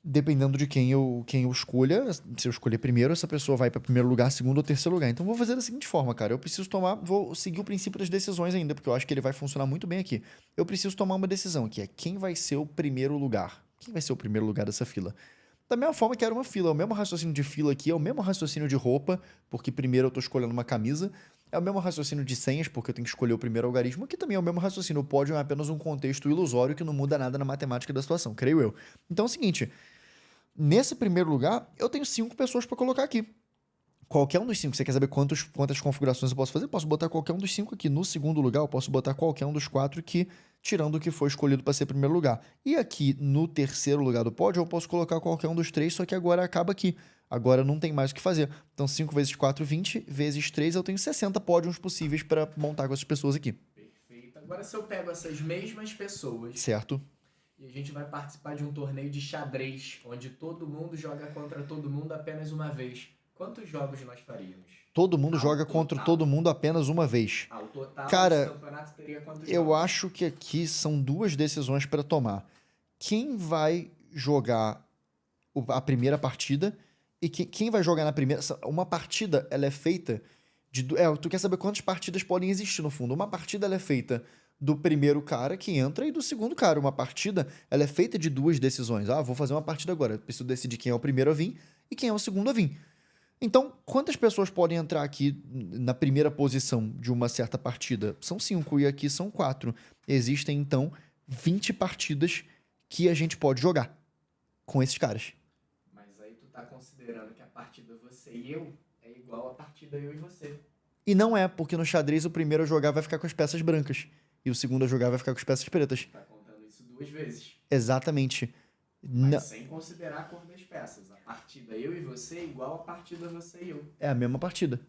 dependendo de quem eu escolha, se eu escolher primeiro, essa pessoa vai para primeiro lugar, segundo ou terceiro lugar. Então, vou fazer da seguinte forma, cara. Eu preciso vou seguir o princípio das decisões ainda, porque eu acho que ele vai funcionar muito bem aqui. Eu preciso tomar uma decisão, que é quem vai ser o primeiro lugar. Quem vai ser o primeiro lugar dessa fila? Da mesma forma que era uma fila, é o mesmo raciocínio de fila aqui, é o mesmo raciocínio de roupa, porque primeiro eu tô escolhendo uma camisa, é o mesmo raciocínio de senhas, porque eu tenho que escolher o primeiro algarismo, que também é o mesmo raciocínio. O pódio é apenas um contexto ilusório que não muda nada na matemática da situação, creio eu. Então é o seguinte, nesse primeiro lugar, eu tenho 5 pessoas para colocar aqui. Qualquer um dos 5. Você quer saber quantas configurações eu posso fazer? Eu posso botar qualquer um dos 5 aqui. No segundo lugar, eu posso botar qualquer um dos 4 aqui, tirando o que foi escolhido para ser primeiro lugar. E aqui, no terceiro lugar do pódio, eu posso colocar qualquer um dos 3, só que agora acaba aqui. Agora não tem mais o que fazer. Então, 5 vezes 4, 20. Vezes 3, eu tenho 60 pódios possíveis para montar com essas pessoas aqui. Perfeito. Agora, se eu pego essas mesmas pessoas... Certo. E a gente vai participar de um torneio de xadrez, onde todo mundo joga contra todo mundo apenas uma vez. Quantos jogos nós faríamos? Todo mundo joga contra todo mundo apenas uma vez. O total Cara, do campeonato teria quantos eu jogos? acho que aqui são 2 decisões para tomar. Quem vai jogar a primeira partida e quem vai jogar na primeira... Uma partida, ela é feita de... tu quer saber quantas partidas podem existir no fundo. Uma partida, ela é feita do primeiro cara que entra e do segundo cara. Uma partida, ela é feita de 2 decisões. Ah, vou fazer uma partida agora. Eu preciso decidir quem é o primeiro a vir e quem é o segundo a vir. Então, quantas pessoas podem entrar aqui na primeira posição de uma certa partida? São 5 e aqui são 4. Existem, então, 20 partidas que a gente pode jogar com esses caras. Mas aí tu tá considerando que a partida você e eu é igual a partida eu e você. E não é, porque no xadrez o primeiro a jogar vai ficar com as peças brancas e o segundo a jogar vai ficar com as peças pretas. Tá contando isso 2 vezes. Exatamente. Mas sem considerar a cor das peças. A partida eu e você é igual a partida você e eu. É a mesma partida.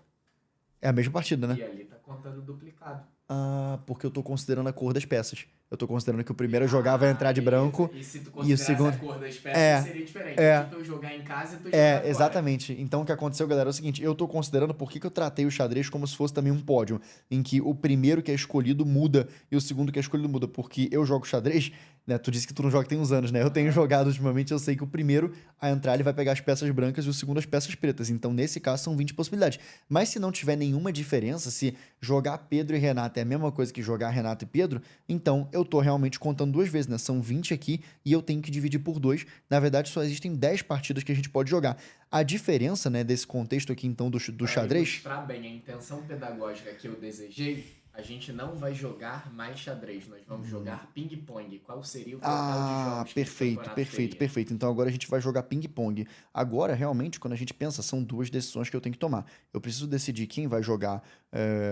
É a mesma partida, né? E ali tá contando duplicado. Ah, porque eu tô considerando a cor das peças. Eu tô considerando que o primeiro a jogar vai entrar de branco. E se tu e o considerasse segundo... a cor das peças, seria diferente. Tipo eu jogar em casa e tu jogar fora. Exatamente. Então o que aconteceu, galera, é o seguinte, eu tô considerando por que eu tratei o xadrez como se fosse também um pódio, em que o primeiro que é escolhido muda e o segundo que é escolhido muda, porque eu jogo xadrez, né? Tu disse que tu não joga tem uns anos, né? Eu tenho jogado ultimamente, eu sei que o primeiro a entrar ele vai pegar as peças brancas e o segundo as peças pretas. Então, nesse caso, são 20 possibilidades. Mas se não tiver nenhuma diferença, se jogar Pedro e Renato é a mesma coisa que jogar Renato e Pedro, então eu tô realmente contando 2 vezes, né? São 20 aqui e eu tenho que dividir por 2. Na verdade, só existem 10 partidas que a gente pode jogar. A diferença, né, desse contexto aqui, então, do xadrez... Para ilustrar bem a intenção pedagógica que eu desejei, A gente não vai jogar mais xadrez, nós vamos jogar ping-pong. Qual seria o total de jogos que esse campeonato teria? Perfeito. Então agora a gente vai jogar ping-pong. Agora, realmente, quando a gente pensa, são duas decisões que eu tenho que tomar. Eu preciso decidir quem vai jogar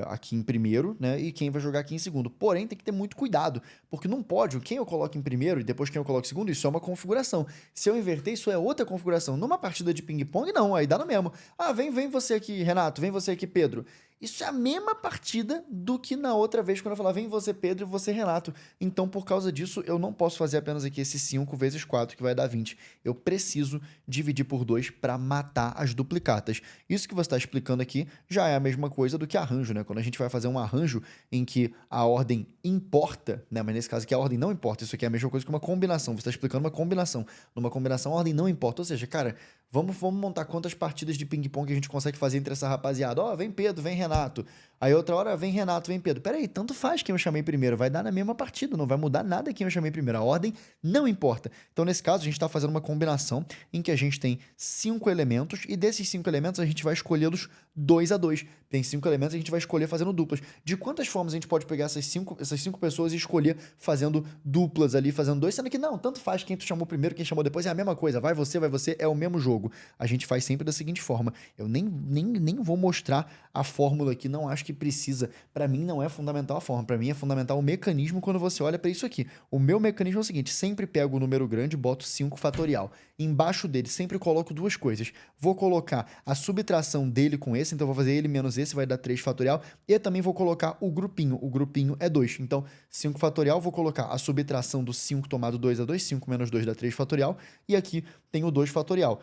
aqui em primeiro, né? E quem vai jogar aqui em segundo. Porém, tem que ter muito cuidado, porque não pode, quem eu coloco em primeiro e depois quem eu coloco em segundo, isso é uma configuração. Se eu inverter, isso é outra configuração. Numa partida de ping-pong, não, aí dá no mesmo. Ah, vem você aqui, Renato, vem você aqui, Pedro. Isso é a mesma partida do que na outra vez, quando eu falar, vem você, Pedro, e você, Renato. Então, por causa disso, eu não posso fazer apenas aqui esse 5 vezes 4, que vai dar 20. Eu preciso dividir por 2 para matar as duplicatas. Isso que você está explicando aqui já é a mesma coisa do que arranjo, né? Quando a gente vai fazer um arranjo em que a ordem importa, né? Mas nesse caso aqui a ordem não importa. Isso aqui é a mesma coisa que uma combinação. Você está explicando uma combinação. Numa combinação, a ordem não importa. Ou seja, cara, vamos montar quantas partidas de ping-pong a gente consegue fazer entre essa rapaziada. Ó, vem Pedro, vem Renato. Aí outra hora vem Renato, vem Pedro. Peraí, tanto faz quem eu chamei primeiro. Vai dar na mesma partida, não vai mudar nada quem eu chamei primeiro. A ordem não importa. Então, nesse caso, a gente está fazendo uma combinação em que a gente tem 5 elementos e desses 5 elementos a gente vai escolhê-los 2 a 2. Tem 5 elementos e a gente vai escolher fazendo duplas. De quantas formas a gente pode pegar essas cinco pessoas e escolher fazendo duplas ali, fazendo 2, sendo que não, tanto faz quem tu chamou primeiro, quem chamou depois, é a mesma coisa. Vai você, é o mesmo jogo. A gente faz sempre da seguinte forma. Eu nem vou mostrar a fórmula aqui, não acho que precisa. Para mim não é fundamental a forma, para mim é fundamental o mecanismo quando você olha para isso aqui. O meu mecanismo é o seguinte, sempre pego o número grande, boto 5 fatorial. Embaixo dele sempre coloco duas coisas. Vou colocar a subtração dele com esse, então vou fazer ele menos esse, vai dar 3 fatorial. E também vou colocar o grupinho é 2. Então 5 fatorial, vou colocar a subtração do 5 tomado 2 a 2, 5 menos 2 dá 3 fatorial. E aqui tem o 2 fatorial.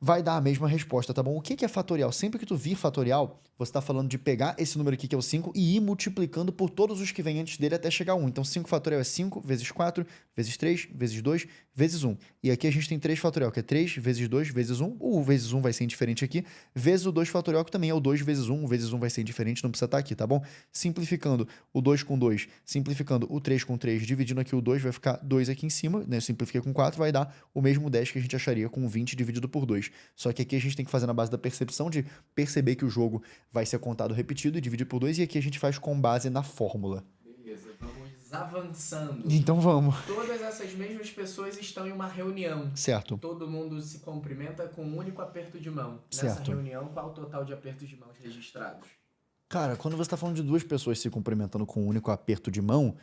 Vai dar a mesma resposta, tá bom? O que é fatorial? Sempre que tu vir fatorial, você está falando de pegar esse número aqui, que é o 5, e ir multiplicando por todos os que vêm antes dele até chegar a 1. Então, 5 fatorial é 5 vezes 4, vezes 3, vezes 2, vezes 1. E aqui a gente tem 3 fatorial, que é 3 vezes 2, vezes 1. O vezes 1 vai ser indiferente aqui. Vezes o 2 fatorial, que também é o 2 vezes 1. O vezes 1 vai ser indiferente, não precisa estar aqui, tá bom? Simplificando o 2 com 2, simplificando o 3 com 3, dividindo aqui o 2, vai ficar 2 aqui em cima, né? Eu simplifiquei com 4, vai dar o mesmo 10 que a gente acharia com 20 dividido por 2. Só que aqui a gente tem que fazer na base da percepção de perceber que o jogo vai ser contado repetido e dividir por 2, e aqui a gente faz com base na fórmula. Beleza, vamos avançando. Então vamos. Todas essas mesmas pessoas estão em uma reunião. Certo. Todo mundo se cumprimenta com um único aperto de mão. Nessa Certo. reunião, qual o total de apertos de mãos registrados? Cara, quando você está falando de duas pessoas se cumprimentando com um único aperto de mão,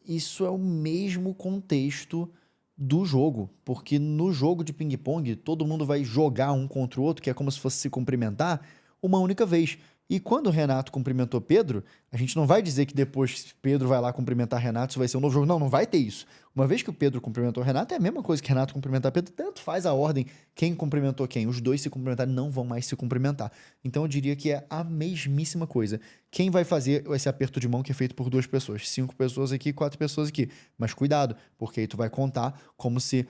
isso é o mesmo contexto do jogo, porque no jogo de ping-pong todo mundo vai jogar um contra o outro, que é como se fosse se cumprimentar uma única vez. E quando o Renato cumprimentou Pedro, a gente não vai dizer que depois Pedro vai lá cumprimentar Renato, isso vai ser um novo jogo. Não, não vai ter isso. Uma vez que o Pedro cumprimentou o Renato, é a mesma coisa que Renato cumprimentar Pedro, tanto faz a ordem, quem cumprimentou quem. Os dois se cumprimentarem não vão mais se cumprimentar. Então eu diria que é a mesmíssima coisa. Quem vai fazer esse aperto de mão que é feito por 2 pessoas? 5 pessoas aqui, 4 pessoas aqui. Mas cuidado, porque aí tu vai contar como se,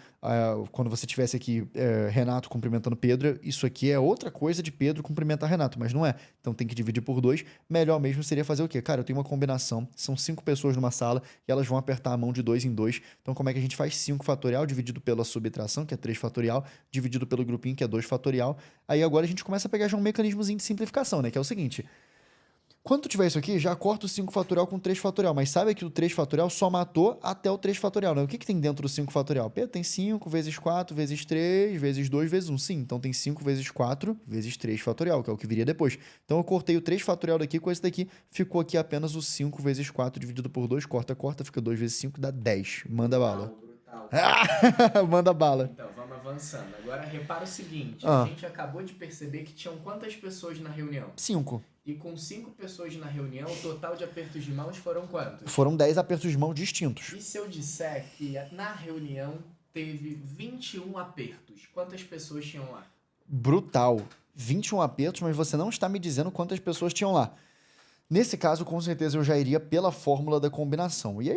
quando você tivesse aqui Renato cumprimentando Pedro, isso aqui é outra coisa de Pedro cumprimentar Renato, mas não é. Então tem que dividir por 2. Melhor mesmo seria fazer o quê? Cara, eu tenho uma combinação, são 5 pessoas numa sala e elas vão apertar a mão de 2 em 2. Então como é que a gente faz? 5 fatorial dividido pela subtração, que é 3 fatorial, dividido pelo grupinho, que é 2 fatorial. Aí agora a gente começa a pegar já um mecanismozinho de simplificação, né? Que é o seguinte: quando tu tiver isso aqui, já corta o 5 fatorial com 3 fatorial, mas sabe que o 3 fatorial só matou até o 3 fatorial, né? O que tem dentro do 5 fatorial? Tem 5 vezes 4 vezes 3 vezes 2 vezes 1. Sim, então tem 5 vezes 4 vezes 3 fatorial, que é o que viria depois. Então eu cortei o 3 fatorial daqui com esse daqui, ficou aqui apenas o 5 vezes 4 dividido por 2, corta, fica 2 vezes 5, dá 10. Manda bala. Brutal. Manda bala. Então, vamos avançando. Agora repara o seguinte, Ah. a gente acabou de perceber que tinham quantas pessoas na reunião? 5. E com 5 pessoas na reunião, o total de apertos de mãos foram quantos? Foram 10 apertos de mão distintos. E se eu disser que na reunião teve 21 apertos, quantas pessoas tinham lá? Brutal. 21 apertos, mas você não está me dizendo quantas pessoas tinham lá. Nesse caso, com certeza, eu já iria pela fórmula da combinação. E aí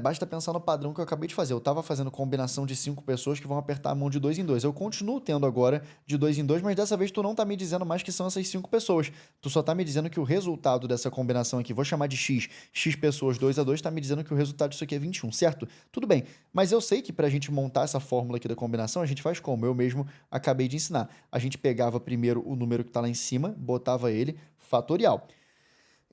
basta pensar no padrão que eu acabei de fazer. Eu estava fazendo combinação de 5 pessoas que vão apertar a mão de 2 em 2. Eu continuo tendo agora de 2 em 2, mas dessa vez tu não está me dizendo mais que são essas 5 pessoas. Tu só está me dizendo que o resultado dessa combinação aqui, vou chamar de X pessoas 2 a 2, está me dizendo que o resultado disso aqui é 21, certo? Tudo bem, mas eu sei que para a gente montar essa fórmula aqui da combinação, a gente faz como? Eu mesmo acabei de ensinar. A gente pegava primeiro o número que está lá em cima, botava ele fatorial.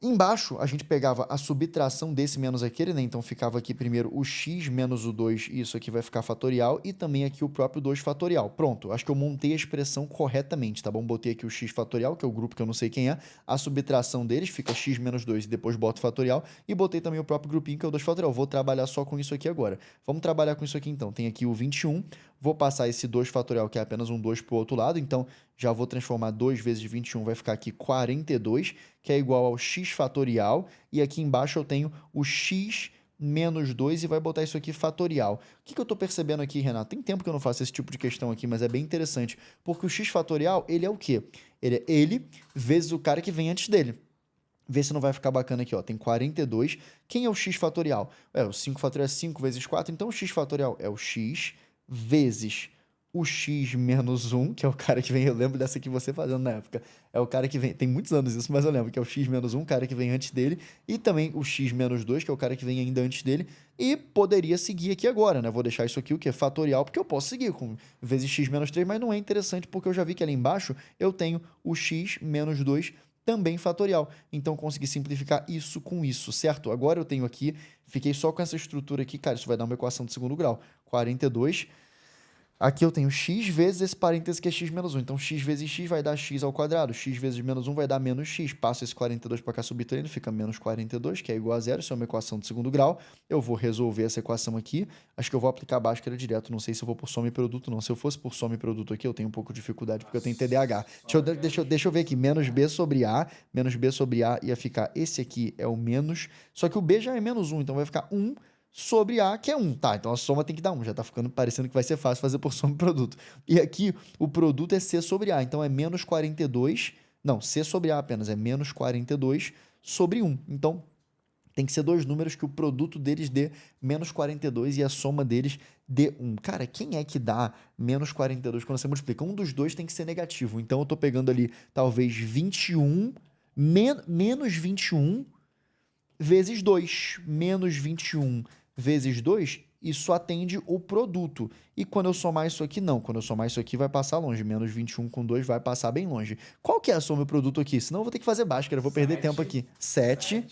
Embaixo, a gente pegava a subtração desse menos aquele, né? Então ficava aqui primeiro o x menos o 2, e isso aqui vai ficar fatorial, e também aqui o próprio 2 fatorial. Pronto, acho que eu montei a expressão corretamente, tá bom? Botei aqui o x fatorial, que é o grupo que eu não sei quem é, a subtração deles fica x menos 2 e depois boto fatorial, e botei também o próprio grupinho, que é o 2 fatorial. Vou trabalhar só com isso aqui agora. Vamos trabalhar com isso aqui então. Tem aqui o 21, vou passar esse 2 fatorial, que é apenas um 2 para o outro lado, então já vou transformar 2 vezes 21, vai ficar aqui 42, que é igual ao x fatorial, e aqui embaixo eu tenho o x menos 2 e vai botar isso aqui fatorial. O que eu estou percebendo aqui, Renato? Tem tempo que eu não faço esse tipo de questão aqui, mas é bem interessante, porque o x fatorial, ele é o quê? Ele é ele vezes o cara que vem antes dele. Vê se não vai ficar bacana aqui, ó. Tem 42. Quem é o x fatorial? O 5 fatorial é 5 vezes 4, então o x fatorial é o x vezes o x menos 1, que é o cara que vem, eu lembro dessa que você fazendo na época, é o cara que vem, tem muitos anos isso, mas eu lembro que é o x menos 1, o cara que vem antes dele, e também o x menos 2, que é o cara que vem ainda antes dele, e poderia seguir aqui agora, né? Vou deixar isso aqui, o que é fatorial, porque eu posso seguir com vezes x menos 3, mas não é interessante, porque eu já vi que ali embaixo eu tenho o x menos 2 também fatorial. Então, consegui simplificar isso com isso, certo? Agora eu tenho aqui, fiquei só com essa estrutura aqui, cara, isso vai dar uma equação de segundo grau. 42. Aqui eu tenho x vezes esse parêntese que é x menos 1. Então, x vezes x vai dar x ao quadrado. X vezes menos 1 vai dar menos x. Passo esse 42 para cá subtraindo, fica menos 42, que é igual a zero. Isso é uma equação de segundo grau. Eu vou resolver essa equação aqui. Acho que eu vou aplicar a Bhaskara direto. Não sei se eu vou por soma e produto, não. Se eu fosse por soma e produto aqui, eu tenho um pouco de dificuldade, porque eu tenho TDAH. Deixa eu ver aqui. Menos b sobre a. Menos b sobre a ia ficar... Esse aqui é o menos. Só que o b já é menos 1, então vai ficar 1 sobre A, que é 1. Tá, então a soma tem que dar 1. Já tá ficando parecendo que vai ser fácil fazer por soma e produto. E aqui, o produto é C sobre A. Então, é menos 42... Não, C sobre A apenas. É menos 42 sobre 1. Então, tem que ser dois números que o produto deles dê menos 42 e a soma deles dê 1. Cara, quem é que dá menos 42 quando você multiplica? Um dos dois tem que ser negativo. Então, eu tô pegando ali, talvez, 21... menos 21 vezes 2. Menos 21 vezes 2, isso atende o produto. E quando eu somar isso aqui, não. Quando eu somar isso aqui, vai passar longe. Menos 21 com 2 vai passar bem longe. Qual que é a soma e o produto aqui? Senão eu vou ter que fazer Bhaskara, eu vou perder tempo aqui. 7.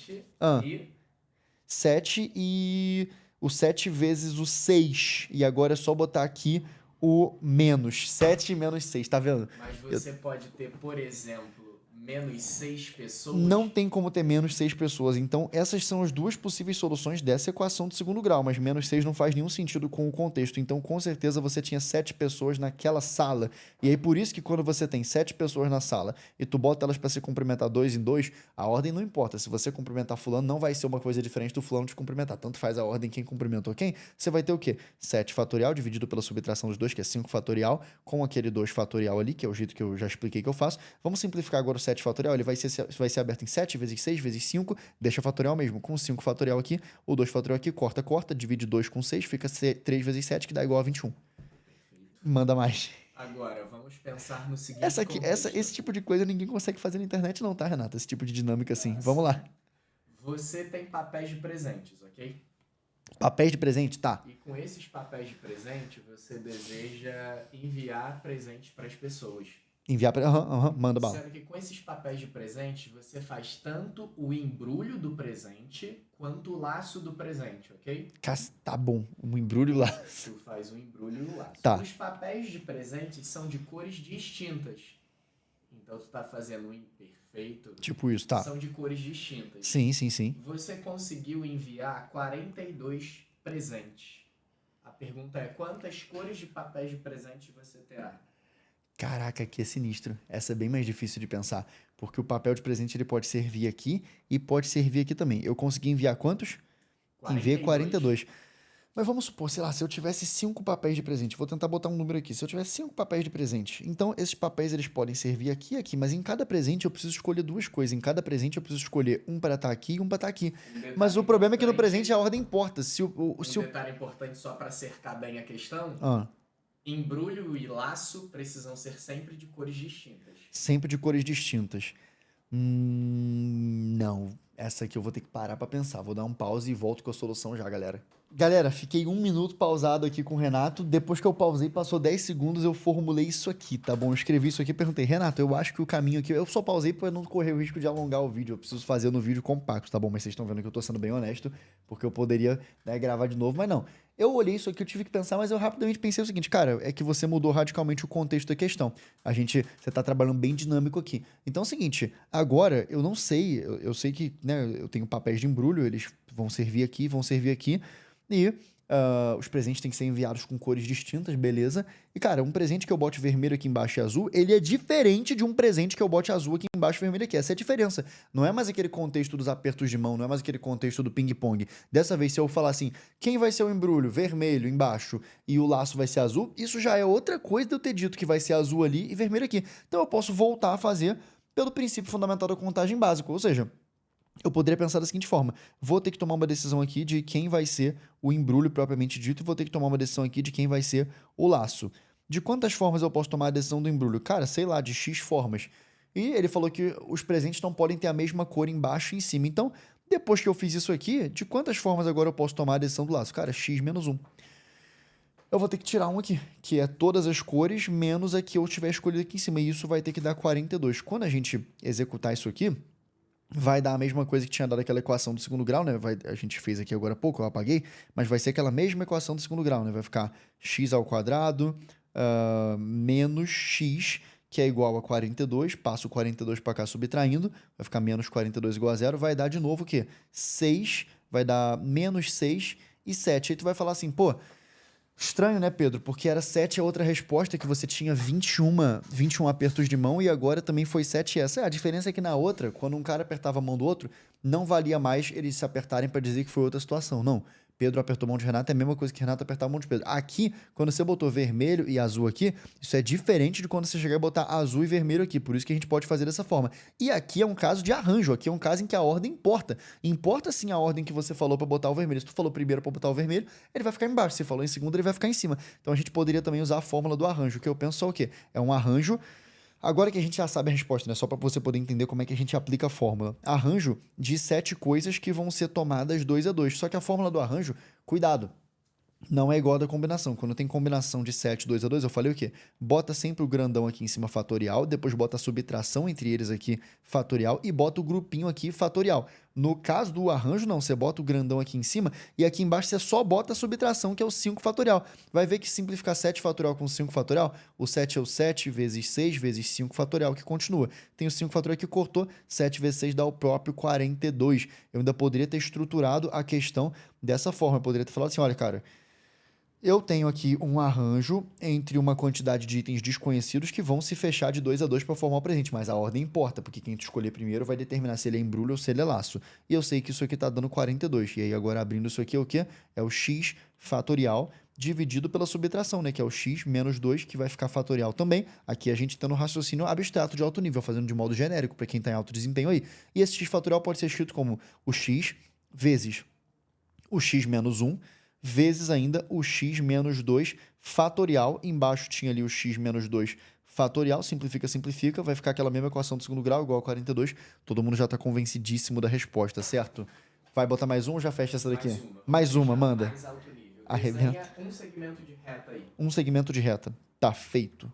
7 e... O 7 vezes o 6. E agora é só botar aqui o menos. 7 menos 6, tá vendo? Mas você pode ter, por exemplo, menos 6 pessoas? Não tem como ter menos 6 pessoas. Então, essas são as duas possíveis soluções dessa equação de segundo grau. Mas menos 6 não faz nenhum sentido com o contexto. Então, com certeza, você tinha 7 pessoas naquela sala. E aí, por isso que quando você tem 7 pessoas na sala e tu bota elas para se cumprimentar 2 em 2, a ordem não importa. Se você cumprimentar fulano, não vai ser uma coisa diferente do fulano te cumprimentar. Tanto faz a ordem quem cumprimentou quem. Você vai ter o quê? 7 fatorial dividido pela subtração dos 2, que é 5 fatorial, com aquele 2 fatorial ali, que é o jeito que eu já expliquei que eu faço. Vamos simplificar agora o 7 fatorial. Ele vai ser aberto em 7 vezes 6 vezes 5, deixa fatorial mesmo. Com 5 fatorial aqui, o 2 fatorial aqui, corta, divide 2 com 6, fica 3 vezes 7, que dá igual a 21. Manda mais. Agora, vamos pensar no seguinte Esse tipo de coisa ninguém consegue fazer na internet não, tá, Renata? Esse tipo de dinâmica assim. Vamos lá. Você tem papéis de presentes, ok? Papéis de presente, tá. E com esses papéis de presente, você deseja enviar presentes para as pessoas. Enviar pra... manda bala. Sendo que com esses papéis de presente, você faz tanto o embrulho do presente quanto o laço do presente, ok? Tá bom. Um embrulho lá. Tu faz o embrulho e o laço. Tá. Os papéis de presente são de cores distintas. Então, tu tá fazendo um imperfeito. Tipo isso, tá. São de cores distintas. Sim. Você conseguiu enviar 42 presentes. A pergunta é, quantas cores de papéis de presente você terá? Caraca, que é sinistro. Essa é bem mais difícil de pensar. Porque o papel de presente ele pode servir aqui e pode servir aqui também. Eu consegui enviar quantos? 42. Enviei 42. Mas vamos supor, sei lá, se eu tivesse 5 papéis de presente, vou tentar botar um número aqui. Se eu tivesse 5 papéis de presente, então esses papéis eles podem servir aqui e aqui, mas em cada presente eu preciso escolher duas coisas. Em cada presente eu preciso escolher um para estar aqui e um para estar aqui. Mas o problema é que no presente a ordem importa. Detalhe importante só para cercar bem a questão. Embrulho e laço precisam ser sempre de cores distintas. Sempre de cores distintas. Não. Essa aqui eu vou ter que parar pra pensar. Vou dar um pause e volto com a solução já, galera. Galera, fiquei 1 minuto pausado aqui com o Renato. Depois que eu pausei, passou 10 segundos, eu formulei isso aqui, tá bom? Eu escrevi isso aqui e perguntei, Renato, eu acho que o caminho aqui. Eu só pausei pra não correr o risco de alongar o vídeo. Eu preciso fazer no vídeo compacto, tá bom? Mas vocês estão vendo que eu tô sendo bem honesto, porque eu poderia, né, gravar de novo, mas não. Eu olhei isso aqui, eu tive que pensar, mas eu rapidamente pensei o seguinte, cara, é que você mudou radicalmente o contexto da questão. Você tá trabalhando bem dinâmico aqui. Então é o seguinte, agora eu não sei, eu sei que, né, eu tenho papéis de embrulho, eles vão servir aqui, e os presentes têm que ser enviados com cores distintas, beleza? E, cara, um presente que eu bote vermelho aqui embaixo e azul, ele é diferente de um presente que eu bote azul aqui embaixo e vermelho aqui. Essa é a diferença. Não é mais aquele contexto dos apertos de mão, não é mais aquele contexto do ping-pong. Dessa vez, se eu falar assim, quem vai ser o embrulho? Vermelho embaixo e o laço vai ser azul, isso já é outra coisa de eu ter dito que vai ser azul ali e vermelho aqui. Então eu posso voltar a fazer pelo princípio fundamental da contagem básica, ou seja, eu poderia pensar da seguinte forma: vou ter que tomar uma decisão aqui de quem vai ser o embrulho propriamente dito e vou ter que tomar uma decisão aqui de quem vai ser o laço. De quantas formas eu posso tomar a decisão do embrulho? Cara, sei lá, de X formas. E ele falou que os presentes não podem ter a mesma cor embaixo e em cima. Então, depois que eu fiz isso aqui, de quantas formas agora eu posso tomar a decisão do laço? Cara, X menos 1. Eu vou ter que tirar um aqui, que é todas as cores menos a que eu tiver escolhido aqui em cima. E isso vai ter que dar 42. Quando a gente executar isso aqui, vai dar a mesma coisa que tinha dado aquela equação do segundo grau, né? A gente fez aqui agora há pouco, eu apaguei, mas vai ser aquela mesma equação do segundo grau, né? Vai ficar x ao quadrado menos x, que é igual a 42, passo o 42 para cá subtraindo, vai ficar menos 42 igual a zero, vai dar de novo o quê? 6, vai dar menos 6 e 7. Aí tu vai falar assim, pô, estranho, né, Pedro? Porque era 7 a outra resposta, que você tinha 21 apertos de mão e agora também foi 7 essa. A diferença é que na outra, quando um cara apertava a mão do outro, não valia mais eles se apertarem para dizer que foi outra situação. Não. Pedro apertou a mão de Renato, é a mesma coisa que Renato apertar a mão de Pedro. Aqui, quando você botou vermelho e azul aqui, isso é diferente de quando você chegar e botar azul e vermelho aqui. Por isso que a gente pode fazer dessa forma. E aqui é um caso de arranjo. Aqui é um caso em que a ordem importa. Importa sim a ordem que você falou para botar o vermelho. Se tu falou primeiro para botar o vermelho, ele vai ficar embaixo. Se você falou em segundo, ele vai ficar em cima. Então a gente poderia também usar a fórmula do arranjo. O que eu penso só o quê? É um arranjo. Agora que a gente já sabe a resposta, né? Só para você poder entender como é que a gente aplica a fórmula. Arranjo de 7 coisas que vão ser tomadas 2 a 2. Só que a fórmula do arranjo, cuidado, não é igual a da combinação. Quando tem combinação de 7, 2 a 2, eu falei o quê? Bota sempre o grandão aqui em cima fatorial, depois bota a subtração entre eles aqui fatorial e bota o grupinho aqui fatorial. No caso do arranjo, não. Você bota o grandão aqui em cima e aqui embaixo você só bota a subtração, que é o 5 fatorial. Vai ver que simplificar 7 fatorial com 5 fatorial, o 7 é o 7 vezes 6 vezes 5 fatorial, que continua. Tem o 5 fatorial que cortou, 7 vezes 6 dá o próprio 42. Eu ainda poderia ter estruturado a questão dessa forma. Eu poderia ter falado assim, olha, cara, eu tenho aqui um arranjo entre uma quantidade de itens desconhecidos que vão se fechar de 2 a 2 para formar o presente, mas a ordem importa, porque quem tu escolher primeiro vai determinar se ele é embrulho ou se ele é laço. E eu sei que isso aqui está dando 42. E aí agora abrindo isso aqui é o quê? É o x fatorial dividido pela subtração, né? Que é o x menos 2, que vai ficar fatorial também. Aqui a gente está no raciocínio abstrato de alto nível, fazendo de modo genérico para quem está em alto desempenho aí. E esse x fatorial pode ser escrito como o x vezes o x menos 1, vezes ainda o x menos 2 fatorial. Embaixo tinha ali o x menos 2 fatorial. Simplifica, simplifica. Vai ficar aquela mesma equação do segundo grau, igual a 42. Todo mundo já está convencidíssimo da resposta, certo? Vai botar mais um ou já fecha essa daqui? Mais uma, manda. Mais alto nível. Arrebenta. Desenha um segmento de reta aí. Um segmento de reta. Tá feito.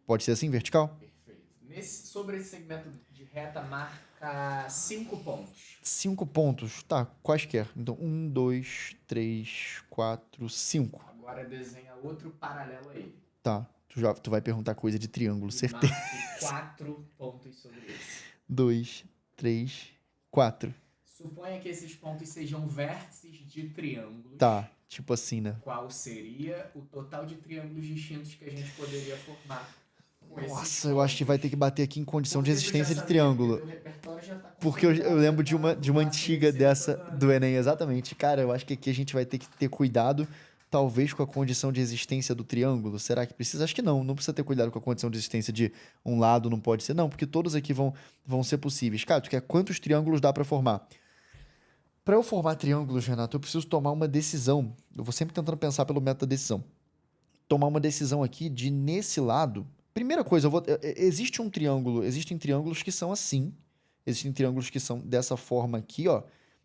Pode ser assim, vertical? Perfeito. Sobre esse segmento de reta, marca 5 pontos. 5 pontos. Tá, quaisquer. Então, 1, 2, 3, 4, 5. Agora desenha outro paralelo a ele. Tá. Tu vai perguntar coisa de triângulo, certeza. Marque 4 pontos sobre esse. 2, 3, 4. Suponha que esses pontos sejam vértices de triângulos. Tá, tipo assim, né? Qual seria o total de triângulos distintos que a gente poderia formar com esses Nossa, pontos? eu acho que vai ter que bater aqui em condição de Porque tu já existência de sabia triângulo. que o repertório já tá Porque eu consolidado, lembro já tá de uma fácil antiga de dessa ser do Enem, exatamente. Cara, eu acho que aqui a gente vai ter que ter cuidado, talvez com a condição de existência do triângulo. Será que precisa? Acho que não. Não precisa ter cuidado com a condição de existência de um lado, não pode ser. Não, porque todos aqui vão ser possíveis. Cara, tu quer quantos triângulos dá pra formar? Para eu formar triângulos, Renato, eu preciso tomar uma decisão. Eu vou sempre tentando pensar pelo método da decisão. Tomar uma decisão aqui de nesse lado. Primeira coisa, existe um triângulo, existem triângulos que são assim, Existem triângulos que são dessa forma aqui, ó,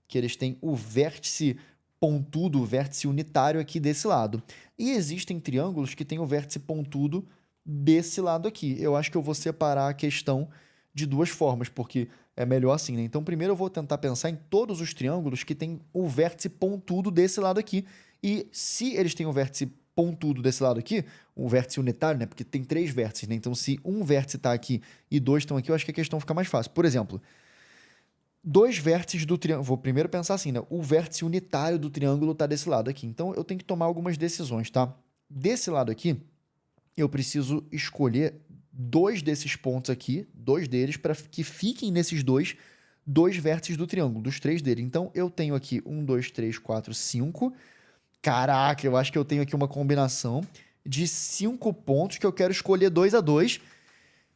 que eles têm o vértice pontudo, o vértice unitário aqui desse lado. E existem triângulos que têm o vértice pontudo desse lado aqui. Eu acho que eu vou separar a questão de duas formas, porque é melhor assim, né? Então, primeiro eu vou tentar pensar em todos os triângulos que têm o vértice pontudo desse lado aqui. E se eles têm o vértice pontudo desse lado aqui, o vértice unitário, né? Porque tem 3 vértices, né? Então, se um vértice está aqui e 2 estão aqui, eu acho que a questão fica mais fácil. Por exemplo, 2 vértices do triângulo. Vou primeiro pensar assim, né? O vértice unitário do triângulo está desse lado aqui. Então, eu tenho que tomar algumas decisões, tá? Desse lado aqui, eu preciso escolher 2 desses pontos aqui, 2 deles, para que fiquem nesses dois vértices do triângulo, dos 3 dele. Então, eu tenho aqui 1, 2, 3, 4, 5. Caraca, eu acho que eu tenho aqui uma combinação de 5 pontos que eu quero escolher 2 a 2.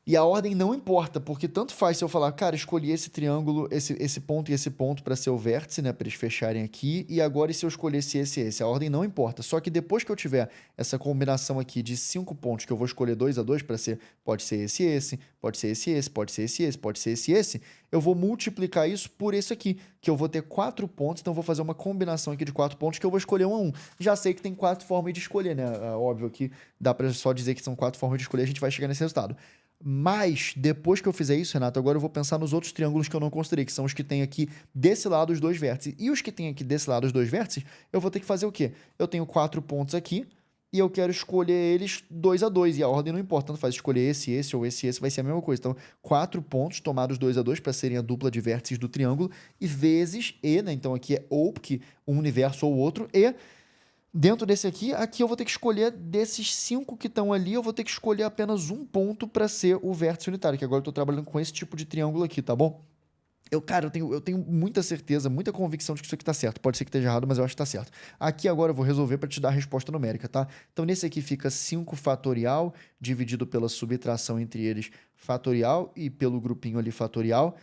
E a ordem não importa, porque tanto faz se eu falar, cara, escolhi esse triângulo, esse ponto e esse ponto para ser o vértice, né, para eles fecharem aqui, e agora e se eu escolhesse esse e esse? A ordem não importa. Só que depois que eu tiver essa combinação aqui de 5 pontos, que eu vou escolher 2 a 2 para ser, pode ser esse e esse, pode ser esse e esse, pode ser esse e esse, pode ser esse e esse, eu vou multiplicar isso por esse aqui, que eu vou ter 4 pontos, então eu vou fazer uma combinação aqui de 4 pontos que eu vou escolher 1 a 1. Já sei que tem 4 formas de escolher, né? Óbvio que dá para só dizer que são 4 formas de escolher, a gente vai chegar nesse resultado. Mas, depois que eu fizer isso, Renato, agora eu vou pensar nos outros triângulos que eu não considerei, que são os que tem aqui desse lado os 2 vértices. E os que tem aqui desse lado os 2 vértices, eu vou ter que fazer o quê? Eu tenho 4 pontos aqui e eu quero escolher eles 2 a 2. E a ordem não importa, tanto faz escolher esse ou esse, vai ser a mesma coisa. Então, 4 pontos tomados 2 a 2 para serem a dupla de vértices do triângulo e vezes e, né? Então, aqui é ou, porque um universo ou outro, e dentro desse aqui eu vou ter que escolher desses 5 que estão ali, eu vou ter que escolher apenas um ponto para ser o vértice unitário, que agora eu estou trabalhando com esse tipo de triângulo aqui, tá bom? Cara, eu tenho muita certeza, muita convicção de que isso aqui tá certo. Pode ser que esteja errado, mas eu acho que tá certo. Aqui agora eu vou resolver para te dar a resposta numérica, tá? Então nesse aqui fica 5 fatorial dividido pela subtração entre eles fatorial e pelo grupinho ali fatorial.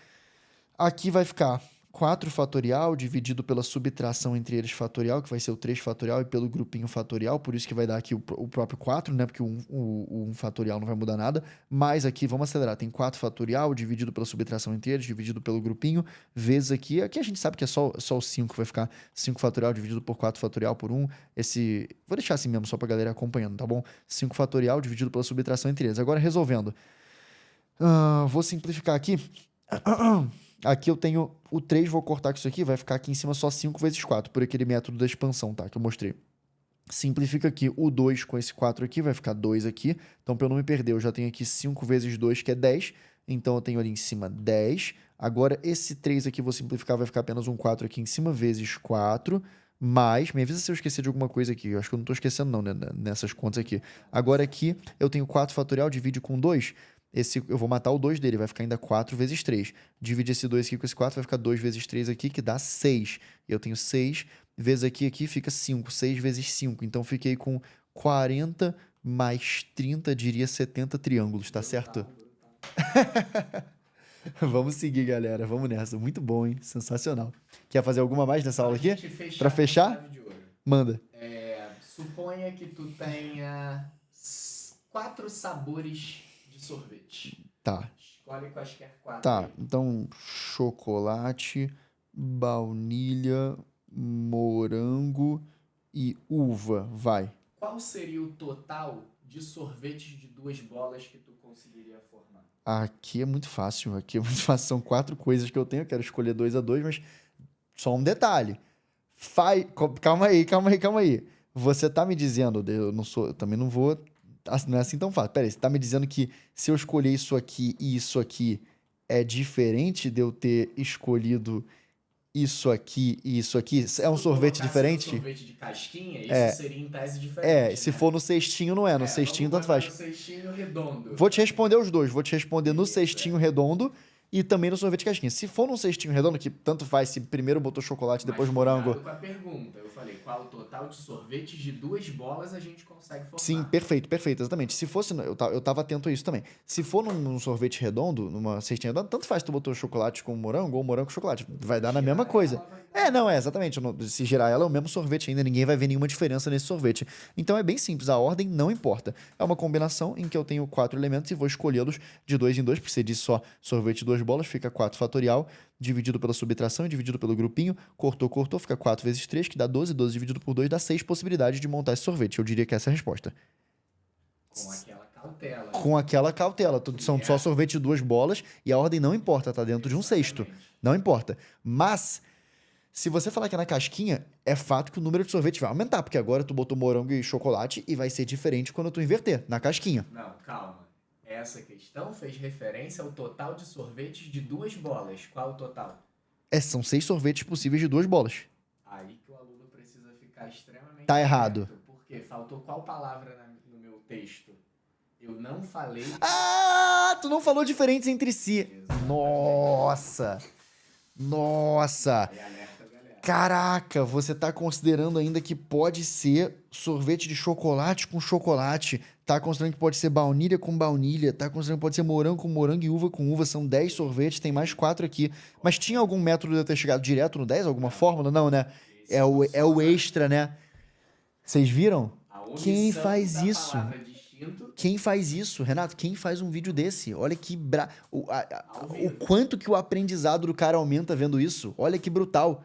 Aqui vai ficar 4 fatorial dividido pela subtração entre eles fatorial, que vai ser o 3 fatorial, e pelo grupinho fatorial, por isso que vai dar aqui o próprio 4, né? Porque o 1 fatorial não vai mudar nada. Mas aqui, vamos acelerar, tem 4 fatorial dividido pela subtração entre eles, dividido pelo grupinho, vezes aqui a gente sabe que é só o 5, vai ficar 5 fatorial dividido por 4 fatorial por 1. Vou deixar assim mesmo, só pra galera acompanhando, tá bom? 5 fatorial dividido pela subtração entre eles. Agora, resolvendo. Vou simplificar aqui. Aqui eu tenho o 3, vou cortar com isso aqui, vai ficar aqui em cima só 5 vezes 4, por aquele método da expansão, tá? Que eu mostrei. Simplifica aqui o 2 com esse 4 aqui, vai ficar 2 aqui. Então, para eu não me perder, eu já tenho aqui 5 vezes 2, que é 10. Então, eu tenho ali em cima 10. Agora, esse 3 aqui, vou simplificar, vai ficar apenas um 4 aqui em cima, vezes 4. Mais, me avisa se eu esquecer de alguma coisa aqui. Eu acho que eu não estou esquecendo não, né, nessas contas aqui. Agora aqui, eu tenho 4 fatorial, divide com 2. Eu vou matar o 2 dele, vai ficar ainda 4 vezes 3. Divide esse 2 aqui com esse 4, vai ficar 2 vezes 3 aqui, que dá 6. Eu tenho 6 vezes aqui fica 5. 6 vezes 5. Então, fiquei com 40 mais 30, diria 70 triângulos, tá certo? Vamos seguir, galera. Vamos nessa. Muito bom, hein? Sensacional. Quer fazer alguma mais nessa aula aqui? Pra fechar? Manda. Suponha que tu tenha 4 sabores de sorvete. Tá. Escolhe quaisquer 4. Tá, então chocolate, baunilha, morango e uva, vai. Qual seria o total de sorvetes de 2 bolas que tu conseguiria formar? Aqui é muito fácil, São 4 coisas que eu tenho, eu quero escolher 2 a 2, mas só um detalhe. Calma aí. Você tá me dizendo, eu também não vou... Não é assim tão fácil. Pera aí, você tá me dizendo que se eu escolher isso aqui e isso aqui é diferente de eu ter escolhido isso aqui e isso aqui? É um sorvete diferente? Um sorvete de casquinha, isso seria em tese diferente. Se for no cestinho, não é. No cestinho, tanto faz. No cestinho redondo. Vou te responder os dois. Vou te responder no cestinho redondo e também no sorvete de casquinha. Se for num cestinho redondo, que tanto faz se primeiro botou chocolate, depois morango. Com a pergunta, eu falei, qual o total de sorvetes de 2 bolas a gente consegue formar? Sim, perfeito, exatamente. Se fosse, eu tava atento a isso também. Se for num sorvete redondo, numa cestinha redonda, tanto faz se tu botou chocolate com morango ou morango com chocolate. Vai dar na mesma coisa. Exatamente. Se girar ela, é o mesmo sorvete ainda, ninguém vai ver nenhuma diferença nesse sorvete. Então é bem simples, a ordem não importa. É uma combinação em que eu tenho 4 elementos e vou escolhê-los de 2 em 2, porque você disse só sorvete de 2 bolas, fica 4 fatorial, dividido pela subtração e dividido pelo grupinho. Cortou, fica 4 vezes 3, que dá 12. 12 dividido por 2 dá 6 possibilidades de montar esse sorvete. Eu diria que essa é a resposta. Com aquela cautela. Com aquela cautela. São só sorvete de 2 bolas e a ordem não importa, tá dentro de um cesto. Não importa. Mas, se você falar que é na casquinha, é fato que o número de sorvetes vai aumentar, porque agora tu botou morango e chocolate e vai ser diferente quando tu inverter, na casquinha. Não, calma. Essa questão fez referência ao total de sorvetes de 2 bolas. Qual o total? São 6 sorvetes possíveis de 2 bolas. Aí que o aluno precisa ficar extremamente Tá errado. atento, porque faltou qual palavra no meu texto? Eu não falei... Ah, tu não falou diferentes entre si. Exatamente. Nossa. Aí alerta, galera. Caraca, você tá considerando ainda que pode ser sorvete de chocolate com chocolate, tá considerando que pode ser baunilha com baunilha, tá considerando que pode ser morango com morango e uva com uva, são 10 sorvetes, tem mais 4 aqui. Mas tinha algum método de eu ter chegado direto no 10? Alguma fórmula? Não, né? É o extra, né? Vocês viram? A omissão Quem faz da isso? palavra distinto Quem faz isso, Renato? Quem faz um vídeo desse? Olha que... ao O vivo. quanto que o aprendizado do cara aumenta vendo isso. Olha que brutal.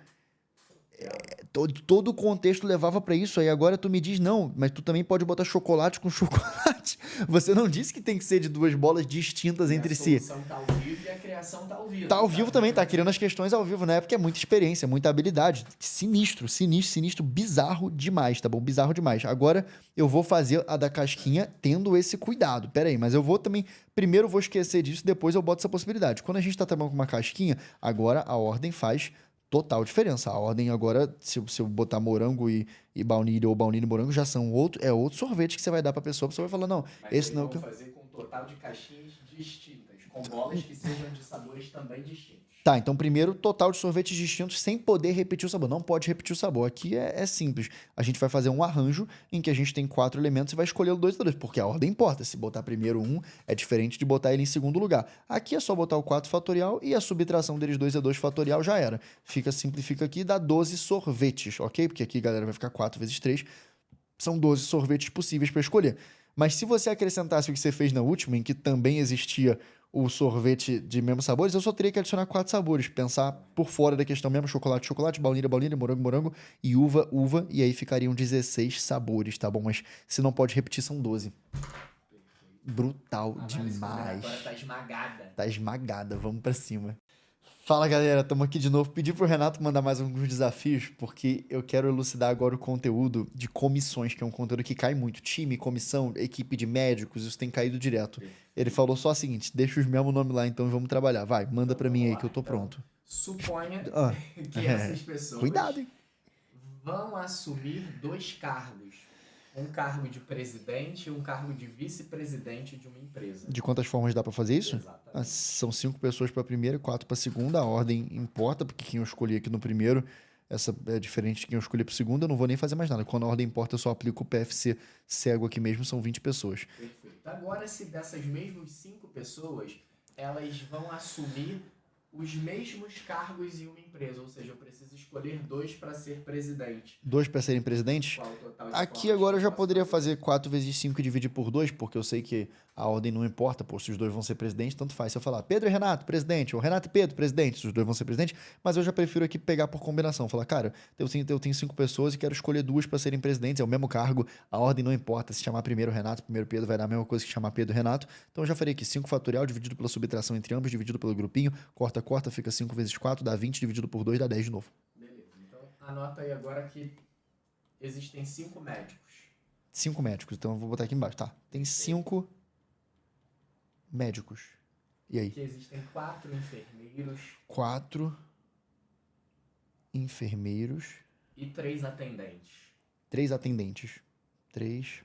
Todo o contexto levava pra isso. Aí agora tu me diz, não, mas tu também pode botar chocolate com chocolate. Você não disse que tem que ser de 2 bolas distintas entre si. A solução tá ao vivo e a criação tá ao vivo. Tá ao vivo também, tá criando as questões ao vivo, né? Porque é muita experiência, muita habilidade. Sinistro, bizarro demais, tá bom? Bizarro demais. Agora eu vou fazer a da casquinha tendo esse cuidado. Pera aí, mas eu vou também... Primeiro eu vou esquecer disso, depois eu boto essa possibilidade. Quando a gente tá trabalhando com uma casquinha, agora a ordem faz total diferença. A ordem agora, se eu botar morango e baunilha ou baunilha e morango, já são outro sorvete que você vai dar pra pessoa. A pessoa vai falar, não, Mas esse eles não é o vão que... fazer com um total de caixinhas distintas, com bolas que sejam de sabores também distintos. Tá, então primeiro, total de sorvetes distintos sem poder repetir o sabor. Não pode repetir o sabor. Aqui é simples. A gente vai fazer um arranjo em que a gente tem 4 elementos e vai escolher o 2 e 2, porque a ordem importa. Se botar primeiro um, é diferente de botar ele em segundo lugar. Aqui é só botar o 4 fatorial e a subtração deles 2 é 2 fatorial, já era. Simplifica aqui e dá 12 sorvetes, ok? Porque aqui, galera, vai ficar 4 vezes 3. São 12 sorvetes possíveis para escolher. Mas se você acrescentasse o que você fez na última, em que também existia o sorvete de mesmos sabores, eu só teria que adicionar 4 sabores. Pensar por fora da questão mesmo, chocolate, chocolate, baunilha, baunilha, morango, morango e uva, uva. E aí ficariam 16 sabores, tá bom? Mas se não pode repetir, são 12. Brutal A análise demais. agora tá esmagada. Tá esmagada, vamos pra cima. Fala, galera, estamos aqui de novo. Pedi pro Renato mandar mais alguns desafios, porque eu quero elucidar agora o conteúdo de comissões, que é um conteúdo que cai muito. Time, comissão, equipe de médicos, isso tem caído direto. Ele falou só o seguinte, deixa os mesmos nomes lá então e vamos trabalhar. Vai, manda pra mim aí que eu tô pronto. Suponha Ah, que essas pessoas cuidado, hein? vão assumir 2 cargos. Um cargo de presidente e um cargo de vice-presidente de uma empresa. De quantas formas dá pra fazer isso? Exatamente. Ah, são 5 pessoas pra primeira e 4 pra segunda. A ordem importa, porque quem eu escolhi aqui no primeiro, essa é diferente de quem eu escolhi pro segundo, eu não vou nem fazer mais nada. Quando a ordem importa, eu só aplico o PFC cego aqui mesmo, são 20 pessoas. Perfeito. Agora, se dessas mesmas 5 pessoas, elas vão assumir os mesmos cargos em uma empresa, ou seja, eu preciso escolher 2 para ser presidente. 2 pra serem presidentes? Qual o total de Aqui formas agora eu que já posso poderia fazer 4 vezes 5 e dividir por 2, porque eu sei que a ordem não importa, pô, se os 2 vão ser presidentes, tanto faz. Se eu falar Pedro e Renato, presidente, ou Renato e Pedro, presidente, se os 2 vão ser presidente, mas eu já prefiro aqui pegar por combinação. Falar, cara, eu tenho 5 pessoas e quero escolher 2 para serem presidentes, é o mesmo cargo, a ordem não importa. Se chamar primeiro Renato, primeiro Pedro, vai dar a mesma coisa que chamar Pedro e Renato. Então eu já farei aqui 5 fatorial dividido pela subtração entre ambos, dividido pelo grupinho, corta, fica 5 vezes 4, dá 20, dividido por 2, dá 10 de novo. Beleza, então anota aí agora que existem 5 médicos. 5 médicos, então eu vou botar aqui embaixo, tá? Tem 5 médicos. E aí? Que existem 4 enfermeiros 4 enfermeiros, e 3 atendentes. 3 atendentes. 3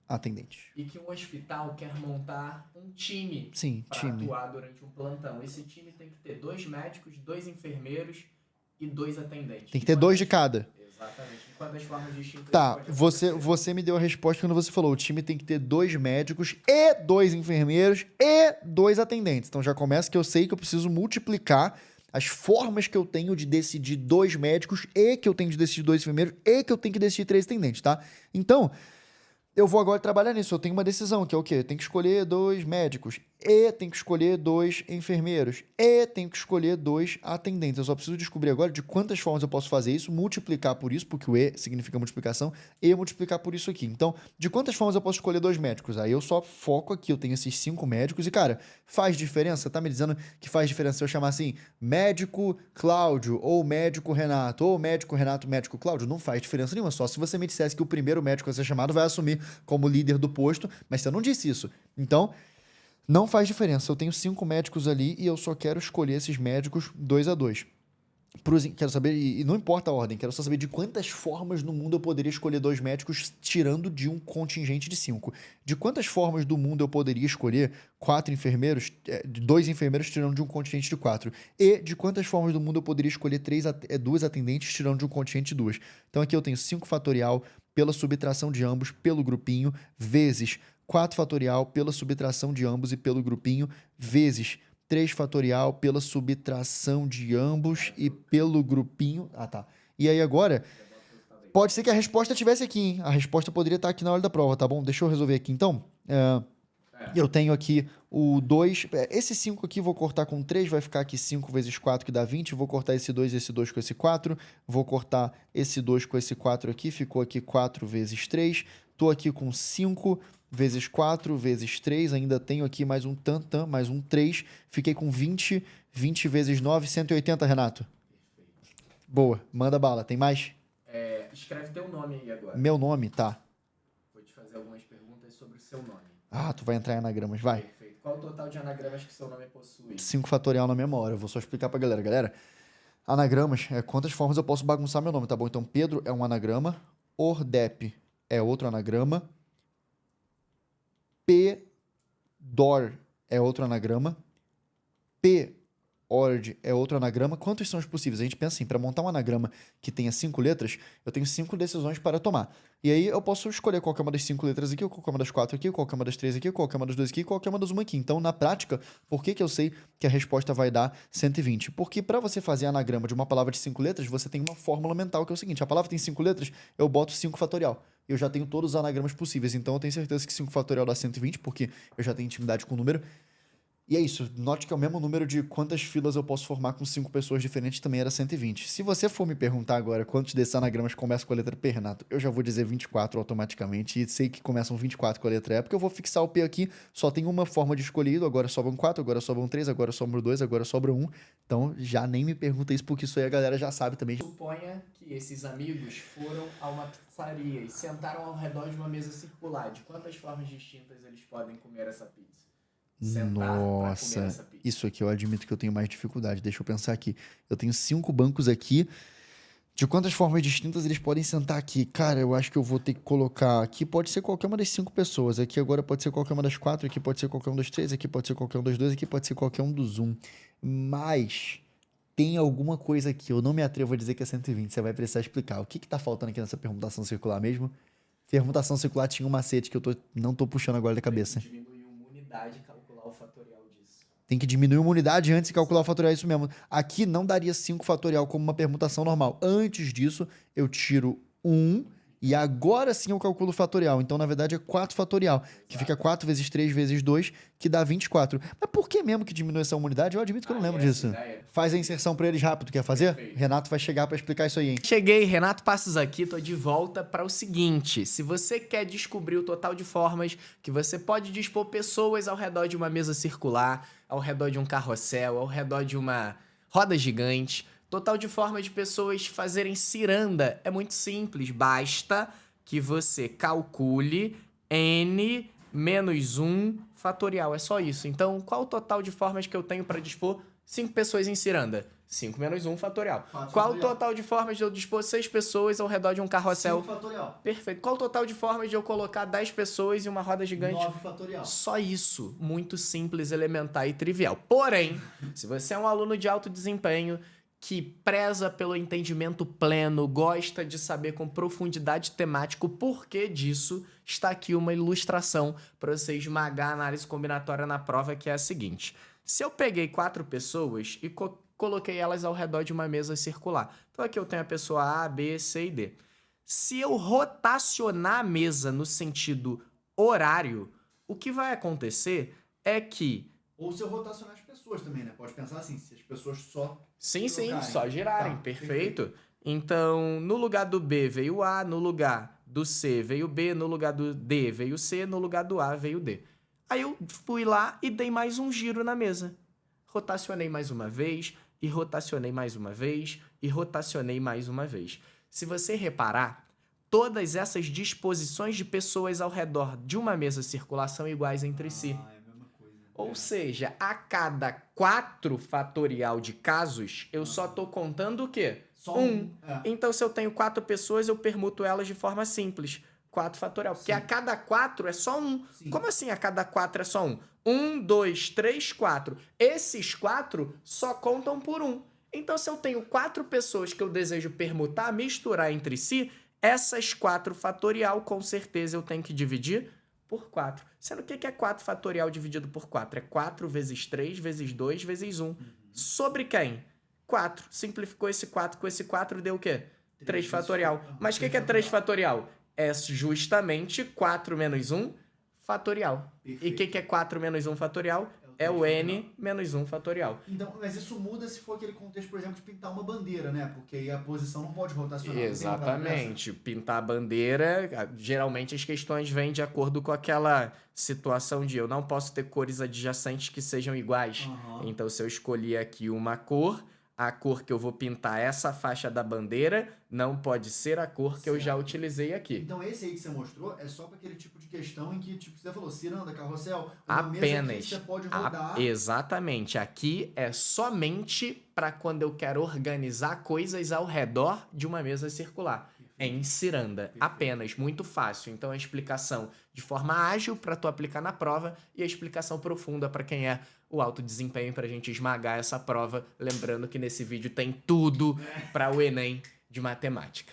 atendentes. E que um hospital quer montar um time Sim, para time. atuar durante um plantão. Esse time tem que ter 2 médicos, 2 enfermeiros e 2 atendentes. Tem que ter 2 de cada. Exatamente. De quantas formas distintas Tá, pode acontecer? você me deu a resposta quando você falou, o time tem que ter 2 médicos e 2 enfermeiros e 2 atendentes. Então já começa que eu sei que eu preciso multiplicar as formas que eu tenho de decidir 2 médicos e que eu tenho de decidir 2 enfermeiros e que eu tenho que decidir 3 atendentes, tá? Então, eu vou agora trabalhar nisso. Eu tenho uma decisão, que é o quê? Eu tenho que escolher 2 médicos. E tenho que escolher 2 enfermeiros. E tenho que escolher 2 atendentes. Eu só preciso descobrir agora de quantas formas eu posso fazer isso, multiplicar por isso, porque o E significa multiplicação, e multiplicar por isso aqui. Então, de quantas formas eu posso escolher 2 médicos? Aí eu só foco aqui, eu tenho esses 5 médicos. E, cara, faz diferença? Tá me dizendo que faz diferença se eu chamar assim, médico Cláudio, ou médico Renato, ou médico Renato, médico Cláudio? Não faz diferença nenhuma. Só se você me dissesse que o primeiro médico a ser chamado vai assumir como líder do posto, mas você não disse isso. Então, não faz diferença. Eu tenho 5 médicos ali e eu só quero escolher esses médicos 2 a 2. Quero saber, e não importa a ordem, quero só saber de quantas formas no mundo eu poderia escolher 2 médicos tirando de um contingente de 5. De quantas formas do mundo eu poderia escolher 4 enfermeiros, 2 enfermeiros tirando de um contingente de 4. E de quantas formas do mundo eu poderia escolher 2 atendentes tirando de um contingente de 2. Então aqui eu tenho 5 fatorial pela subtração de ambos pelo grupinho, vezes 4 fatorial pela subtração de ambos e pelo grupinho, vezes 3 fatorial pela subtração de ambos e pelo grupinho. Ah, tá. E aí agora, pode ser que a resposta estivesse aqui, hein? A resposta poderia estar aqui na hora da prova, tá bom? Deixa eu resolver aqui então. Eu tenho aqui o 2. Esse 5 aqui vou cortar com 3, vai ficar aqui 5 vezes 4, que dá 20. Vou cortar esse 2 com esse 4. Vou cortar esse 2 com esse 4 aqui. Ficou aqui 4 vezes 3. Tô aqui com 5 vezes 4 vezes 3. Ainda tenho aqui mais um tantã, mais um 3. Fiquei com 20. 20 vezes 9, 180, Renato. Boa, manda bala. Tem mais? Escreve teu nome aí agora. Meu nome, tá. Vou te fazer algumas perguntas sobre o seu nome. Ah, tu vai entrar em anagramas, vai. Perfeito. Qual o total de anagramas que seu nome possui? 5 fatorial na memória. Eu vou só explicar pra galera. Galera, anagramas é quantas formas eu posso bagunçar meu nome, tá bom? Então, Pedro é um anagrama. Ordep é outro anagrama. P-Dor é outro anagrama. P-Ord é outro anagrama. Quantos são os possíveis? A gente pensa assim, para montar um anagrama que tenha 5 letras, eu tenho 5 decisões para tomar. E aí eu posso escolher qualquer uma das 5 letras aqui, ou qualquer uma das 4 aqui, ou qualquer uma das 3 aqui, ou qualquer uma das 2 aqui, ou qualquer uma das 1 aqui. Então, na prática, por que eu sei que a resposta vai dar 120? Porque para você fazer anagrama de uma palavra de 5 letras, você tem uma fórmula mental, que é o seguinte, a palavra tem 5 letras, eu boto 5 fatorial. Eu já tenho todos os anagramas possíveis, então eu tenho certeza que 5 fatorial dá 120, porque eu já tenho intimidade com o número. E é isso, note que é o mesmo número de quantas filas eu posso formar com 5 pessoas diferentes, também era 120. Se você for me perguntar agora quantos desses anagramas começam com a letra P, Renato, eu já vou dizer 24 automaticamente, e sei que começam 24 com a letra E, porque eu vou fixar o P aqui, só tem uma forma de escolhido, agora sobram 4, agora sobram 3, agora sobram 2, agora sobra 1. Então já nem me pergunta isso, porque isso aí a galera já sabe também. Suponha que esses amigos foram a uma pizzaria e sentaram ao redor de uma mesa circular. De quantas formas distintas eles podem comer essa pizza? Nossa, isso aqui eu admito que eu tenho mais dificuldade. Deixa eu pensar aqui. Eu tenho 5 bancos aqui. De quantas formas distintas eles podem sentar aqui? Cara, eu acho que eu vou ter que colocar... Aqui pode ser qualquer uma das 5 pessoas. Aqui agora pode ser qualquer uma das 4. Aqui pode ser qualquer um dos 3. Aqui pode ser qualquer um dos 2. Aqui pode ser qualquer um dos 1. Mas tem alguma coisa aqui. Eu não me atrevo a dizer que é 120. Você vai precisar explicar. O que tá faltando aqui nessa permutação circular mesmo? Permutação circular tinha um macete que eu não tô puxando agora da cabeça. Diminuir uma unidade e calcular o fatorial disso. Tem que diminuir uma unidade antes de calcular o fatorial, é isso mesmo. Aqui não daria 5 fatorial como uma permutação normal. Antes disso, eu tiro 1 e agora sim eu calculo o fatorial. Então, na verdade, é 4 fatorial, que fica 4 vezes 3 vezes 2, que dá 24. Mas por que mesmo que diminui essa unidade? Eu admito que eu não lembro disso. Faz a inserção para eles rápido, quer fazer? Perfeito. Renato vai chegar para explicar isso aí, hein? Cheguei, Renato Passos aqui, tô de volta para o seguinte. Se você quer descobrir o total de formas que você pode dispor pessoas ao redor de uma mesa circular, ao redor de um carrossel, ao redor de uma roda gigante, total de formas de pessoas fazerem ciranda é muito simples. Basta que você calcule n menos 1 fatorial. É só isso. Então, qual o total de formas que eu tenho para dispor 5 pessoas em ciranda? 5 menos 1 fatorial. Qual o total de formas de eu dispor 6 pessoas ao redor de um carrossel? 5 fatorial. Perfeito. Qual o total de formas de eu colocar 10 pessoas em uma roda gigante? 9 fatorial. Só isso. Muito simples, elementar e trivial. Porém, se você é um aluno de alto desempenho que preza pelo entendimento pleno, gosta de saber com profundidade temática o porquê disso, está aqui uma ilustração para você esmagar a análise combinatória na prova, que é a seguinte. Se eu peguei 4 pessoas e coloquei elas ao redor de uma mesa circular. Então aqui eu tenho a pessoa A, B, C e D. Se eu rotacionar a mesa no sentido horário, o que vai acontecer é que... Ou se eu rotacionar as pessoas também, né? Pode pensar assim, se as pessoas só Sim, trocarem. só girarem, Tá, perfeito. Então, no lugar do B veio o A, no lugar do C veio o B, no lugar do D veio o C, no lugar do A veio o D. Aí eu fui lá e dei mais um giro na mesa. Rotacionei mais uma vez, e rotacionei mais uma vez, e rotacionei mais uma vez. Se você reparar, todas essas disposições de pessoas ao redor de uma mesa circular são iguais entre si. É a mesma coisa. Ou seja, a cada 4 fatorial de casos, eu só tô contando o quê? Só um. É. Então, se eu tenho 4 pessoas, eu permuto elas de forma simples. 4 fatorial. Porque Sim. a cada 4 é só um. Sim. Como assim a cada 4 é só um? 1, 2, 3, 4. Esses 4 só contam por 1. Então, se eu tenho 4 pessoas que eu desejo permutar, misturar entre si, essas 4 fatorial, com certeza, eu tenho que dividir por 4. Sendo o que é 4 fatorial dividido por 4? É 4 vezes 3 vezes 2 vezes 1. Sobre quem? 4. Simplificou esse 4 com esse 4, deu o quê? 3 fatorial. Mas o que é 3 fatorial? É justamente 4 menos 1 fatorial. Perfeito. E o que é 4 menos 1 fatorial? É o n menos 1 fatorial. Então, mas isso muda se for aquele contexto, por exemplo, de pintar uma bandeira, né? Porque aí a posição não pode rotacionar. Exatamente. Pintar a bandeira, geralmente as questões vêm de acordo com aquela situação de eu não posso ter cores adjacentes que sejam iguais. Uhum. Então, se eu escolher aqui uma cor, a cor que eu vou pintar essa faixa da bandeira não pode ser a cor que eu já utilizei aqui. Então, esse aí que você mostrou é só para aquele tipo de questão em que, tipo, você falou, ciranda, carrossel, uma mesa Apenas. que você pode rodar. Exatamente. Aqui é somente para quando eu quero organizar coisas ao redor de uma mesa circular. Em ciranda. Apenas. Muito fácil. Então, a explicação de forma ágil para tu aplicar na prova e a explicação profunda para quem é o alto desempenho para a gente esmagar essa prova. Lembrando que nesse vídeo tem tudo para o Enem de matemática.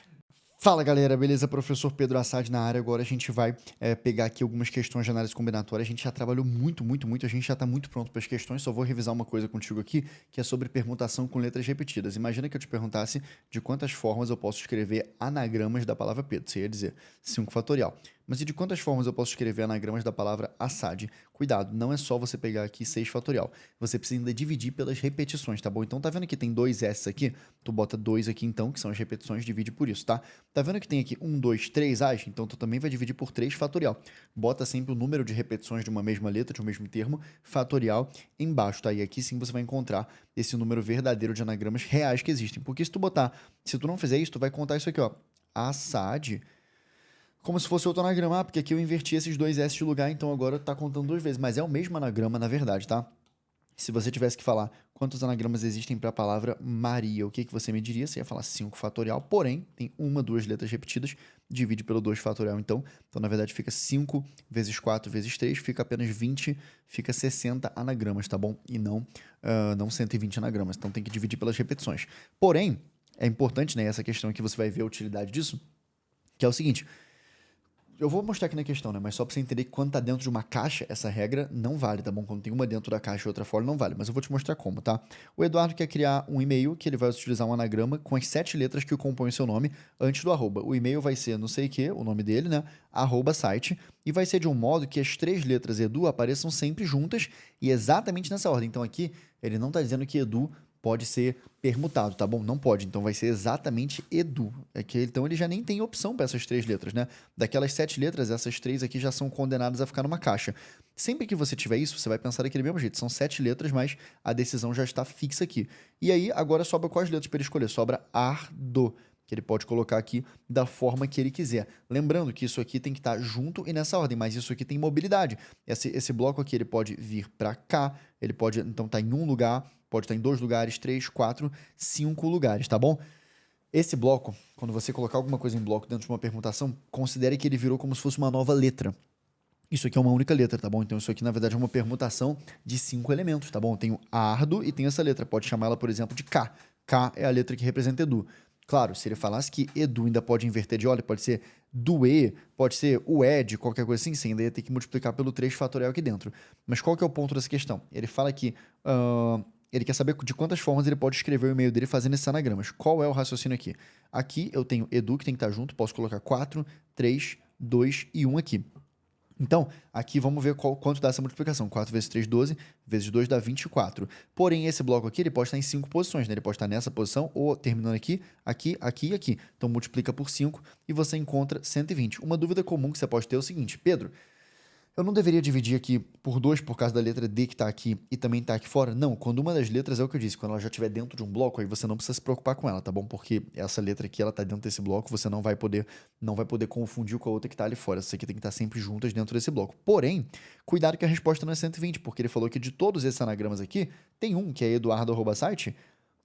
Fala galera, beleza? Professor Pedro Assad na área. Agora a gente vai pegar aqui algumas questões de análise combinatória. A gente já trabalhou muito, a gente já está muito pronto para as questões. Só vou revisar uma coisa contigo aqui, que é sobre permutação com letras repetidas. Imagina que eu te perguntasse de quantas formas eu posso escrever anagramas da palavra Pedro. Você ia dizer 5 fatorial. Mas e de quantas formas eu posso escrever anagramas da palavra Assad? Cuidado, não é só você pegar aqui 6 fatorial. Você precisa ainda dividir pelas repetições, tá bom? Então tá vendo que tem 2 S aqui? Tu bota 2 aqui então, que são as repetições, divide por isso, tá? Tá vendo que tem aqui 1, 2, 3 As? Então tu também vai dividir por 3 fatorial. Bota sempre o número de repetições de uma mesma letra, de um mesmo termo, fatorial, embaixo, tá? E aqui sim você vai encontrar esse número verdadeiro de anagramas reais que existem. Porque se tu não fizer isso, tu vai contar isso aqui, ó. Assad, como se fosse outro anagrama, porque aqui eu inverti esses 2 S de lugar, então agora tá contando 2 vezes. Mas é o mesmo anagrama, na verdade, tá? Se você tivesse que falar quantos anagramas existem para a palavra Maria, o que você me diria? Você ia falar 5 fatorial, porém, tem 1, 2 letras repetidas, divide pelo 2 fatorial, então, na verdade, fica 5 vezes 4 vezes 3, fica apenas 20, fica 60 anagramas, tá bom? E não 120 anagramas, então tem que dividir pelas repetições. Porém, é importante, né, essa questão aqui, você vai ver a utilidade disso, que é o seguinte... Eu vou mostrar aqui na questão, né? Mas só pra você entender que quando tá dentro de uma caixa, essa regra não vale, tá bom? Quando tem uma dentro da caixa e outra fora, não vale. Mas eu vou te mostrar como, tá? O Eduardo quer criar um e-mail que ele vai utilizar um anagrama com as 7 letras que compõem o seu nome antes do arroba. O e-mail vai ser não sei o que, o nome dele, né? @site. E vai ser de um modo que as 3 letras Edu apareçam sempre juntas e exatamente nessa ordem. Então aqui, ele não tá dizendo que Edu pode ser permutado, tá bom? Não pode, então vai ser exatamente Edu. Então ele já nem tem opção para essas 3 letras, né? Daquelas 7 letras, essas 3 aqui já são condenadas a ficar numa caixa. Sempre que você tiver isso, você vai pensar daquele mesmo jeito. São 7 letras, mas a decisão já está fixa aqui. E aí, agora sobra quais letras para ele escolher? Sobra Ardo, que ele pode colocar aqui da forma que ele quiser. Lembrando que isso aqui tem que estar junto e nessa ordem, mas isso aqui tem mobilidade. Esse bloco aqui, ele pode vir para cá, ele pode, então, estar em um lugar, pode estar em 2 lugares, 3, 4, 5 lugares, tá bom? Esse bloco, quando você colocar alguma coisa em bloco dentro de uma permutação, considere que ele virou como se fosse uma nova letra. Isso aqui é uma única letra, tá bom? Então isso aqui, na verdade, é uma permutação de 5 elementos, tá bom? Tem o Ardo e tem essa letra. Pode chamar ela, por exemplo, de K. K é a letra que representa Edu. Claro, se ele falasse que Edu ainda pode inverter de ordem, pode ser Due, pode ser o Ed, qualquer coisa assim, você ainda ia ter que multiplicar pelo 3 fatorial aqui dentro. Mas qual que é o ponto dessa questão? Ele fala que ele quer saber de quantas formas ele pode escrever o e-mail dele fazendo esses anagramas. Qual é o raciocínio aqui? Aqui eu tenho Edu, que tem que estar junto, posso colocar 4, 3, 2 e 1 aqui. Então, aqui vamos ver quanto dá essa multiplicação. 4 vezes 3, 12, vezes 2 dá 24. Porém, esse bloco aqui, ele pode estar em 5 posições, né? Ele pode estar nessa posição ou terminando aqui, aqui, aqui e aqui. Então, multiplica por 5 e você encontra 120. Uma dúvida comum que você pode ter é o seguinte: Pedro, eu não deveria dividir aqui por 2 por causa da letra D que está aqui e também está aqui fora? Não, quando uma das letras é o que eu disse, quando ela já estiver dentro de um bloco, aí você não precisa se preocupar com ela, tá bom? Porque essa letra aqui, ela está dentro desse bloco, você não vai poder confundir com a outra que está ali fora. Essas aqui tem que estar sempre juntas dentro desse bloco. Porém, cuidado que a resposta não é 120, porque ele falou que de todos esses anagramas aqui, tem um, que é eduardo@site,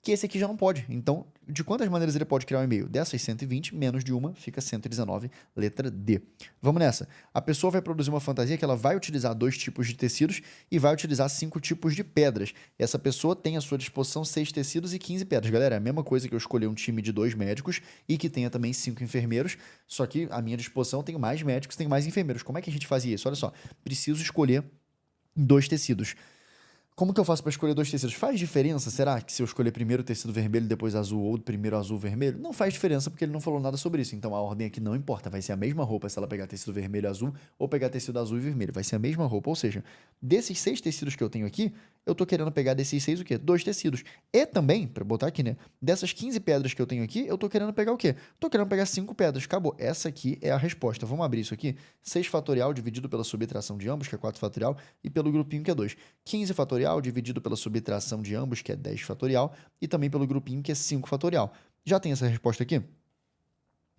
que esse aqui já não pode. Então, de quantas maneiras ele pode criar um e-mail? Dessas 120, menos de uma, fica 119, letra D. Vamos nessa. A pessoa vai produzir uma fantasia que ela vai utilizar 2 tipos de tecidos e vai utilizar 5 tipos de pedras. Essa pessoa tem à sua disposição 6 tecidos e 15 pedras. Galera, é a mesma coisa que eu escolher um time de 2 médicos e que tenha também 5 enfermeiros, só que à minha disposição eu tenho mais médicos, tenho mais enfermeiros. Como é que a gente fazia isso? Olha só, preciso escolher 2 tecidos. Como que eu faço para escolher 2 tecidos? Faz diferença? Será que se eu escolher primeiro o tecido vermelho e depois azul, ou primeiro azul vermelho? Não faz diferença porque ele não falou nada sobre isso. Então a ordem aqui não importa. Vai ser a mesma roupa se ela pegar tecido vermelho e azul ou pegar tecido azul e vermelho. Vai ser a mesma roupa. Ou seja, desses 6 tecidos que eu tenho aqui, eu tô querendo pegar desses 6 o quê? 2 tecidos. E também, para botar aqui, né? Dessas 15 pedras que eu tenho aqui, eu tô querendo pegar o quê? Tô querendo pegar 5 pedras. Acabou. Essa aqui é a resposta. Vamos abrir isso aqui. 6 fatorial dividido pela subtração de ambos, que é 4 fatorial, e pelo grupinho, que é 2. 15 fatorial dividido pela subtração de ambos, que é 10 fatorial, e também pelo grupinho, que é 5 fatorial. Já tem essa resposta aqui?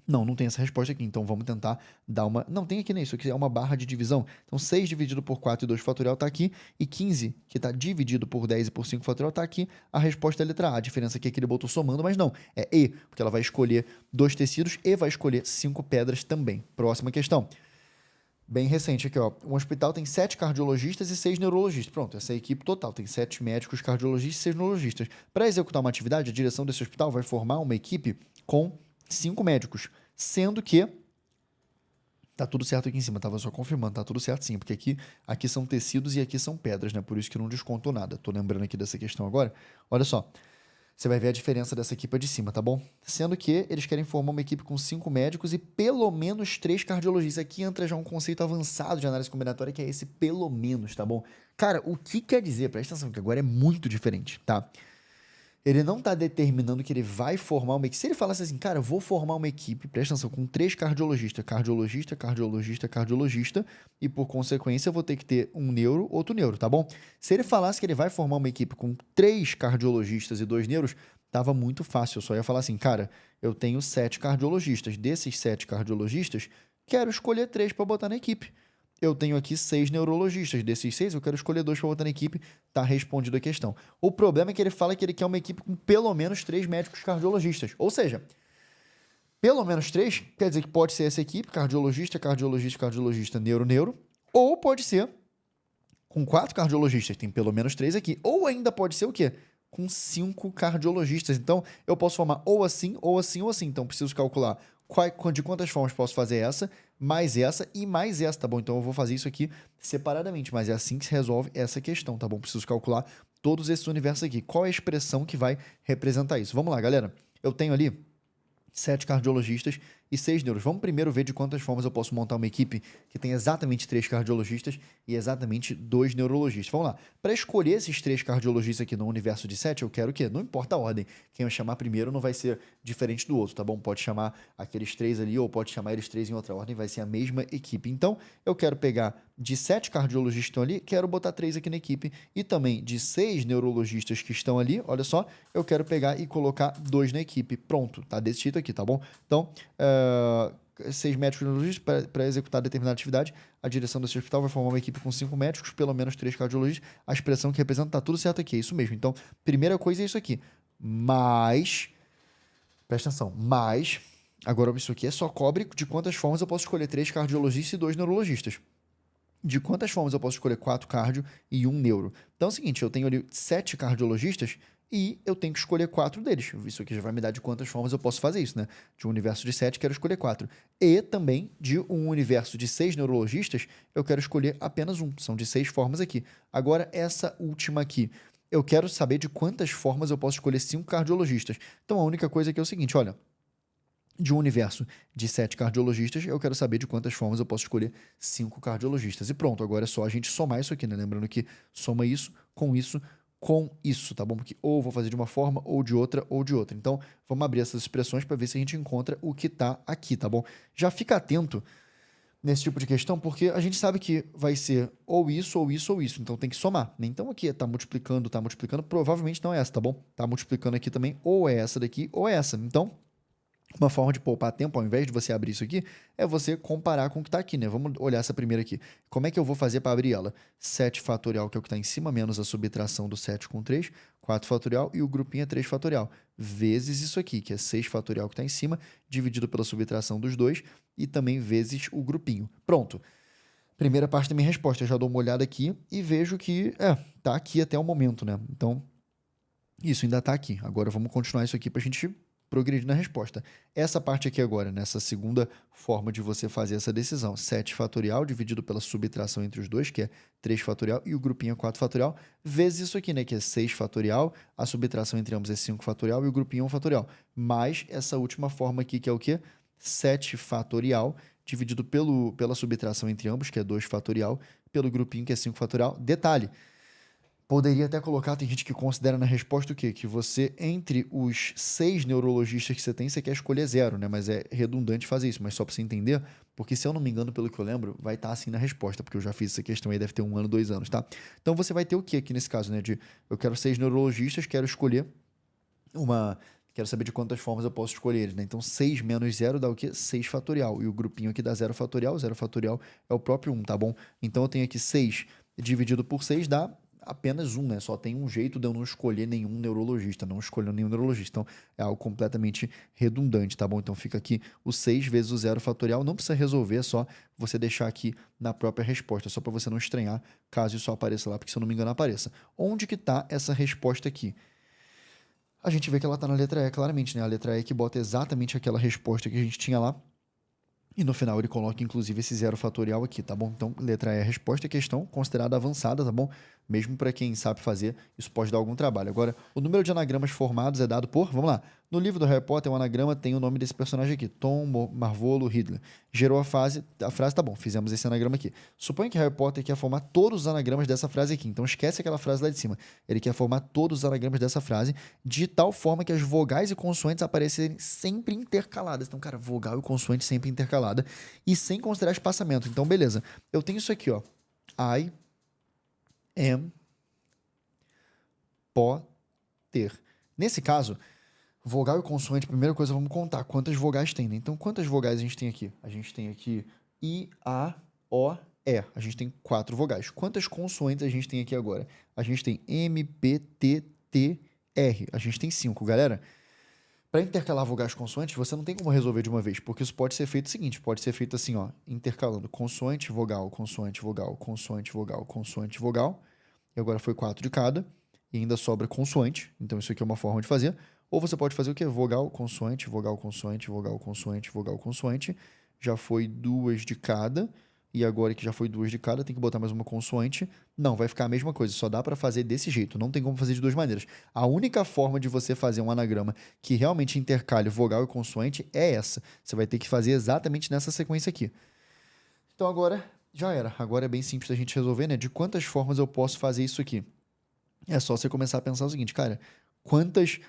Não, não tem essa resposta aqui, então vamos tentar dar uma... Não, tem aqui, né? Isso aqui é uma barra de divisão. Então, 6 dividido por 4 e 2 fatorial está aqui, e 15, que está dividido por 10 e por 5 fatorial, está aqui. A resposta é a letra A. A diferença aqui é que ele botou somando, mas não, é E, porque ela vai escolher 2 tecidos e vai escolher 5 pedras também. Próxima questão. Bem recente aqui, ó. Um hospital tem 7 cardiologistas e 6 neurologistas. Pronto, essa é a equipe total. Tem 7 médicos cardiologistas e 6 neurologistas. Para executar uma atividade, a direção desse hospital vai formar uma equipe com 5 médicos. Sendo que... Tá tudo certo aqui em cima, tava só confirmando. Tá tudo certo sim, porque aqui são tecidos e aqui são pedras, né? Por isso que não descontou nada. Tô lembrando aqui dessa questão agora. Olha só. Você vai ver a diferença dessa equipe de cima, tá bom? Sendo que eles querem formar uma equipe com 5 médicos e pelo menos 3 cardiologistas. Aqui entra já um conceito avançado de análise combinatória, que é esse pelo menos, tá bom? Cara, o que quer dizer? Presta atenção, que agora é muito diferente, tá? Ele não tá determinando que ele vai formar uma equipe. Se ele falasse assim, cara, eu vou formar uma equipe, presta atenção, com 3 cardiologistas, cardiologista, e por consequência eu vou ter que ter um neuro, outro neuro, tá bom? Se ele falasse que ele vai formar uma equipe com 3 cardiologistas e 2 neuros, tava muito fácil. Eu só ia falar assim, cara, eu tenho 7 cardiologistas. Desses 7 cardiologistas, quero escolher 3 para botar na equipe. Eu tenho aqui 6 neurologistas. Desses 6, eu quero escolher 2 para botar na equipe. Tá respondida a questão. O problema é que ele fala que ele quer uma equipe com pelo menos 3 médicos cardiologistas. Ou seja, pelo menos 3 quer dizer que pode ser essa equipe, cardiologista, neuro. Ou pode ser com 4 cardiologistas. Tem pelo menos 3 aqui. Ou ainda pode ser o quê? Com 5 cardiologistas. Então, eu posso formar ou assim, ou assim, ou assim. Então, preciso calcular de quantas formas posso fazer essa e mais essa, tá bom? Então eu vou fazer isso aqui separadamente, mas é assim que se resolve essa questão, tá bom? Preciso calcular todos esses universos aqui. Qual é a expressão que vai representar isso? Vamos lá, galera. Eu tenho ali 7 cardiologistas e 6 neuros. Vamos primeiro ver de quantas formas eu posso montar uma equipe que tem exatamente 3 cardiologistas e exatamente 2 neurologistas. Vamos lá. Para escolher esses 3 cardiologistas aqui no universo de 7, eu quero o quê? Não importa a ordem. Quem eu chamar primeiro não vai ser diferente do outro, tá bom? Pode chamar aqueles 3 ali ou pode chamar eles 3 em outra ordem, vai ser a mesma equipe. Então, eu quero pegar de 7 cardiologistas que estão ali, quero botar 3 aqui na equipe. E também de 6 neurologistas que estão ali, olha só, eu quero pegar e colocar 2 na equipe. Pronto, tá desse jeito aqui, tá bom? Então, 6 médicos neurologistas para executar determinada atividade. A direção desse hospital vai formar uma equipe com 5 médicos, pelo menos 3 cardiologistas. A expressão que representa tá tudo certo aqui, é isso mesmo. Então, primeira coisa é isso aqui. Mas, presta atenção, mas, agora isso aqui é só cobre de quantas formas eu posso escolher 3 cardiologistas e 2 neurologistas. De quantas formas eu posso escolher 4 cardio e 1 neuro. Então é o seguinte, eu tenho ali 7 cardiologistas e eu tenho que escolher 4 deles. Isso aqui já vai me dar de quantas formas eu posso fazer isso, né? De um universo de 7, quero escolher 4. E também de um universo de 6 neurologistas, eu quero escolher apenas um. São de 6 formas aqui. Agora, essa última aqui. eu quero saber de quantas formas eu posso escolher 5 cardiologistas. Então, a única coisa aqui é o seguinte, olha, de um universo de 7 cardiologistas, eu quero saber de quantas formas eu posso escolher 5 cardiologistas. E pronto, agora é só a gente somar isso aqui, né? Lembrando que soma isso, tá bom? Porque ou vou fazer de uma forma, ou de outra, ou de outra. Então, vamos abrir essas expressões para ver se a gente encontra o que está aqui, tá bom? Já fica atento nesse tipo de questão, porque a gente sabe que vai ser ou isso, ou isso, ou isso. Então, tem que somar, né? Então, aqui tá multiplicando, provavelmente não é essa, tá bom? Tá multiplicando aqui também, ou é essa daqui, ou é essa. Então, uma forma de poupar tempo, ao invés de você abrir isso aqui, é você comparar com o que está aqui, né? Vamos olhar essa primeira aqui. Como é que eu vou fazer para abrir ela? 7 fatorial, que é o que está em cima, menos a subtração do 7 com 3, 4 fatorial, e o grupinho é 3 fatorial, vezes isso aqui, que é 6 fatorial que está em cima, dividido pela subtração dos 2, e também vezes o grupinho. Pronto. Primeira parte da minha resposta. Eu já dou uma olhada aqui e vejo que, tá aqui até o momento, né? Então, isso ainda está aqui. Agora vamos continuar isso aqui para a gente progredir na resposta. Essa parte aqui agora, nessa segunda forma de você fazer essa decisão, 7 fatorial dividido pela subtração entre os dois, que é 3 fatorial, e o grupinho é 4 fatorial, vezes isso aqui, né, que é 6 fatorial, a subtração entre ambos é 5 fatorial e o grupinho é 1 fatorial, mais essa última forma aqui, que é o quê? 7 fatorial dividido pela subtração entre ambos, que é 2 fatorial, pelo grupinho, que é 5 fatorial. Detalhe, poderia até colocar, tem gente que considera na resposta o quê? Que você, entre os 6 neurologistas que você tem, você quer escolher 0, né? Mas é redundante fazer isso, mas só para você entender, porque se eu não me engano, pelo que eu lembro, vai estar assim na resposta, porque eu já fiz essa questão aí, deve ter 1 ano, 2 anos, tá? Então você vai ter o quê aqui nesse caso, né? Eu quero 6 neurologistas, quero escolher quero saber de quantas formas eu posso escolher eles, né? Então 6 menos 0 dá o quê? 6 fatorial, e o grupinho aqui dá 0 fatorial é o próprio 1, tá bom? Então eu tenho aqui 6 dividido por 6 dá apenas 1, né? Só tem um jeito de eu não escolher nenhum neurologista, não escolher nenhum neurologista. Então, é algo completamente redundante, tá bom? Então, fica aqui o 6 vezes o 0 fatorial. Não precisa resolver, é só você deixar aqui na própria resposta, só para você não estranhar caso isso apareça lá, porque se eu não me engano apareça. Onde que está essa resposta aqui? A gente vê que ela está na letra E, claramente, né? A letra E que bota exatamente aquela resposta que a gente tinha lá. E no final ele coloca, inclusive, esse 0 fatorial aqui, tá bom? Então, letra E é a resposta, questão considerada avançada, tá bom? Mesmo para quem sabe fazer, isso pode dar algum trabalho. Agora, o número de anagramas formados é dado por, vamos lá, no livro do Harry Potter, o anagrama tem o nome desse personagem aqui, Tom Marvolo Riddle. Gerou a frase, tá bom, fizemos esse anagrama aqui. Suponha que Harry Potter quer formar todos os anagramas dessa frase aqui, então esquece aquela frase lá de cima. Ele quer formar todos os anagramas dessa frase de tal forma que as vogais e consoantes aparecerem sempre intercaladas. Então, cara, vogal e consoante sempre intercalada e sem considerar espaçamento. Então, beleza. Eu tenho isso aqui, ó. I am Potter. Nesse caso, vogal e consoante, primeira coisa, vamos contar quantas vogais tem, né? Então, quantas vogais a gente tem aqui? A gente tem aqui I, A, O, E. A gente tem 4 vogais. Quantas consoantes a gente tem aqui agora? A gente tem M, P, T, T, R. A gente tem 5, galera. Para intercalar vogais e consoantes, você não tem como resolver de uma vez, porque isso pode ser feito o seguinte, pode ser feito assim, ó, intercalando consoante, vogal, consoante, vogal, consoante, vogal, consoante, vogal, e agora foi 4 de cada, e ainda sobra consoante, então isso aqui é uma forma de fazer, ou você pode fazer o quê? Vogal, consoante, vogal, consoante, vogal, consoante, vogal, consoante, já foi 2 de cada, e agora que já foi 2 de cada, tem que botar mais uma consoante. Não, vai ficar a mesma coisa, só dá para fazer desse jeito, não tem como fazer de 2 maneiras. A única forma de você fazer um anagrama que realmente intercale vogal e consoante é essa. Você vai ter que fazer exatamente nessa sequência aqui. Então agora já era. Agora é bem simples da gente resolver, né? De quantas formas eu posso fazer isso aqui? É só você começar a pensar o seguinte, cara, quantas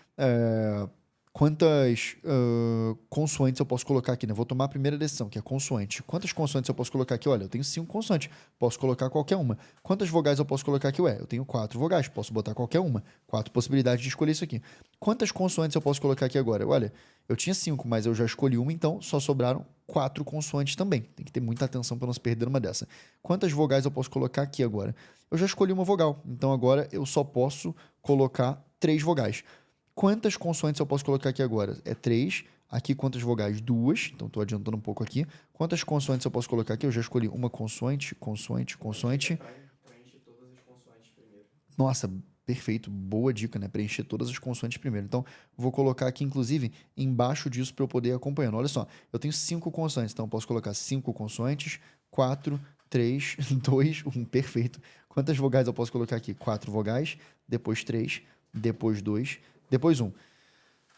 consoantes eu posso colocar aqui, né? Vou tomar a primeira decisão, que é consoante. Quantas consoantes eu posso colocar aqui? Olha, eu tenho 5 consoantes, posso colocar qualquer uma. Quantas vogais eu posso colocar aqui? Ué, eu tenho 4 vogais, posso botar qualquer uma. 4 possibilidades de escolher isso aqui. Quantas consoantes eu posso colocar aqui agora? Olha, eu tinha 5, mas eu já escolhi uma, então só sobraram 4 consoantes também. Tem que ter muita atenção para não se perder uma dessa. Quantas vogais eu posso colocar aqui agora? Eu já escolhi uma vogal, então agora eu só posso colocar 3 vogais. Quantas consoantes eu posso colocar aqui agora? É 3. Aqui, quantas vogais? 2. Então, estou adiantando um pouco aqui. Quantas consoantes eu posso colocar aqui? Eu já escolhi uma consoante, consoante, consoante. Preenche todas as consoantes primeiro. Nossa, perfeito. Boa dica, né? Preencher todas as consoantes primeiro. Então, vou colocar aqui, inclusive, embaixo disso para eu poder ir acompanhando. Olha só, eu tenho 5 consoantes. Então, eu posso colocar 5 consoantes, 4, 3, 2, 1. Perfeito. Quantas vogais eu posso colocar aqui? 4 vogais, depois 3, depois 2, depois 1.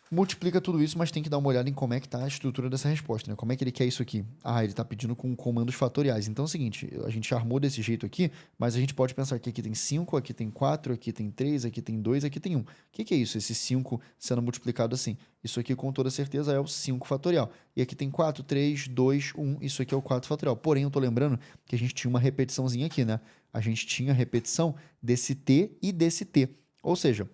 Multiplica tudo isso, mas tem que dar uma olhada em como é que está a estrutura dessa resposta, né? Como é que ele quer isso aqui? Ah, ele está pedindo com comandos fatoriais. Então é o seguinte, a gente armou desse jeito aqui, mas a gente pode pensar que aqui tem 5, aqui tem 4, aqui tem 3, aqui tem 2, aqui tem 1. O que é isso? Esse 5 sendo multiplicado assim. Isso aqui com toda certeza é o 5 fatorial. E aqui tem 4, 3, 2, 1. Isso aqui é o 4 fatorial. Porém, eu estou lembrando que a gente tinha uma repetiçãozinha aqui, né? A gente tinha repetição desse T e desse T. Ou seja,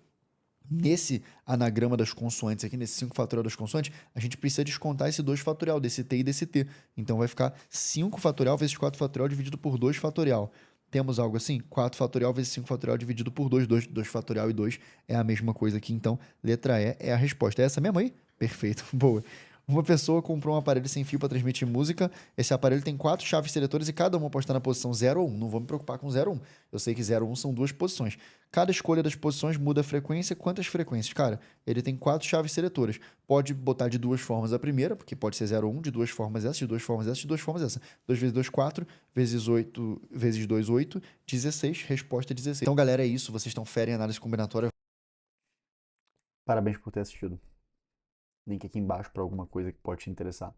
nesse anagrama das consoantes aqui, nesse 5 fatorial das consoantes, a gente precisa descontar esse 2 fatorial, desse T e desse T. Então vai ficar 5 fatorial vezes 4 fatorial dividido por 2 fatorial. Temos algo assim? 4 fatorial vezes 5 fatorial dividido por 2. 2 fatorial e 2 é a mesma coisa aqui. Então, letra E é a resposta. É essa mesmo aí? Perfeito. Boa. Uma pessoa comprou um aparelho sem fio para transmitir música. Esse aparelho tem 4 chaves seletoras e cada uma pode estar na posição 0 ou 1. Não vou me preocupar com 0 ou 1. Eu sei que 0 ou 1 são duas posições. Cada escolha das posições muda a frequência. Quantas frequências? Cara, ele tem 4 chaves seletoras. Pode botar de duas formas a primeira, porque pode ser 0 ou 1, de duas formas essa, de duas formas essa, de duas formas essa. 2 vezes 2, 4, vezes 8, vezes 2, 8, 16, resposta 16. Então, galera, é isso. Vocês estão fera em análise combinatória. Parabéns por ter assistido. Link aqui embaixo para alguma coisa que pode te interessar.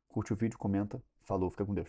Curte o vídeo, comenta. Falou, fica com Deus.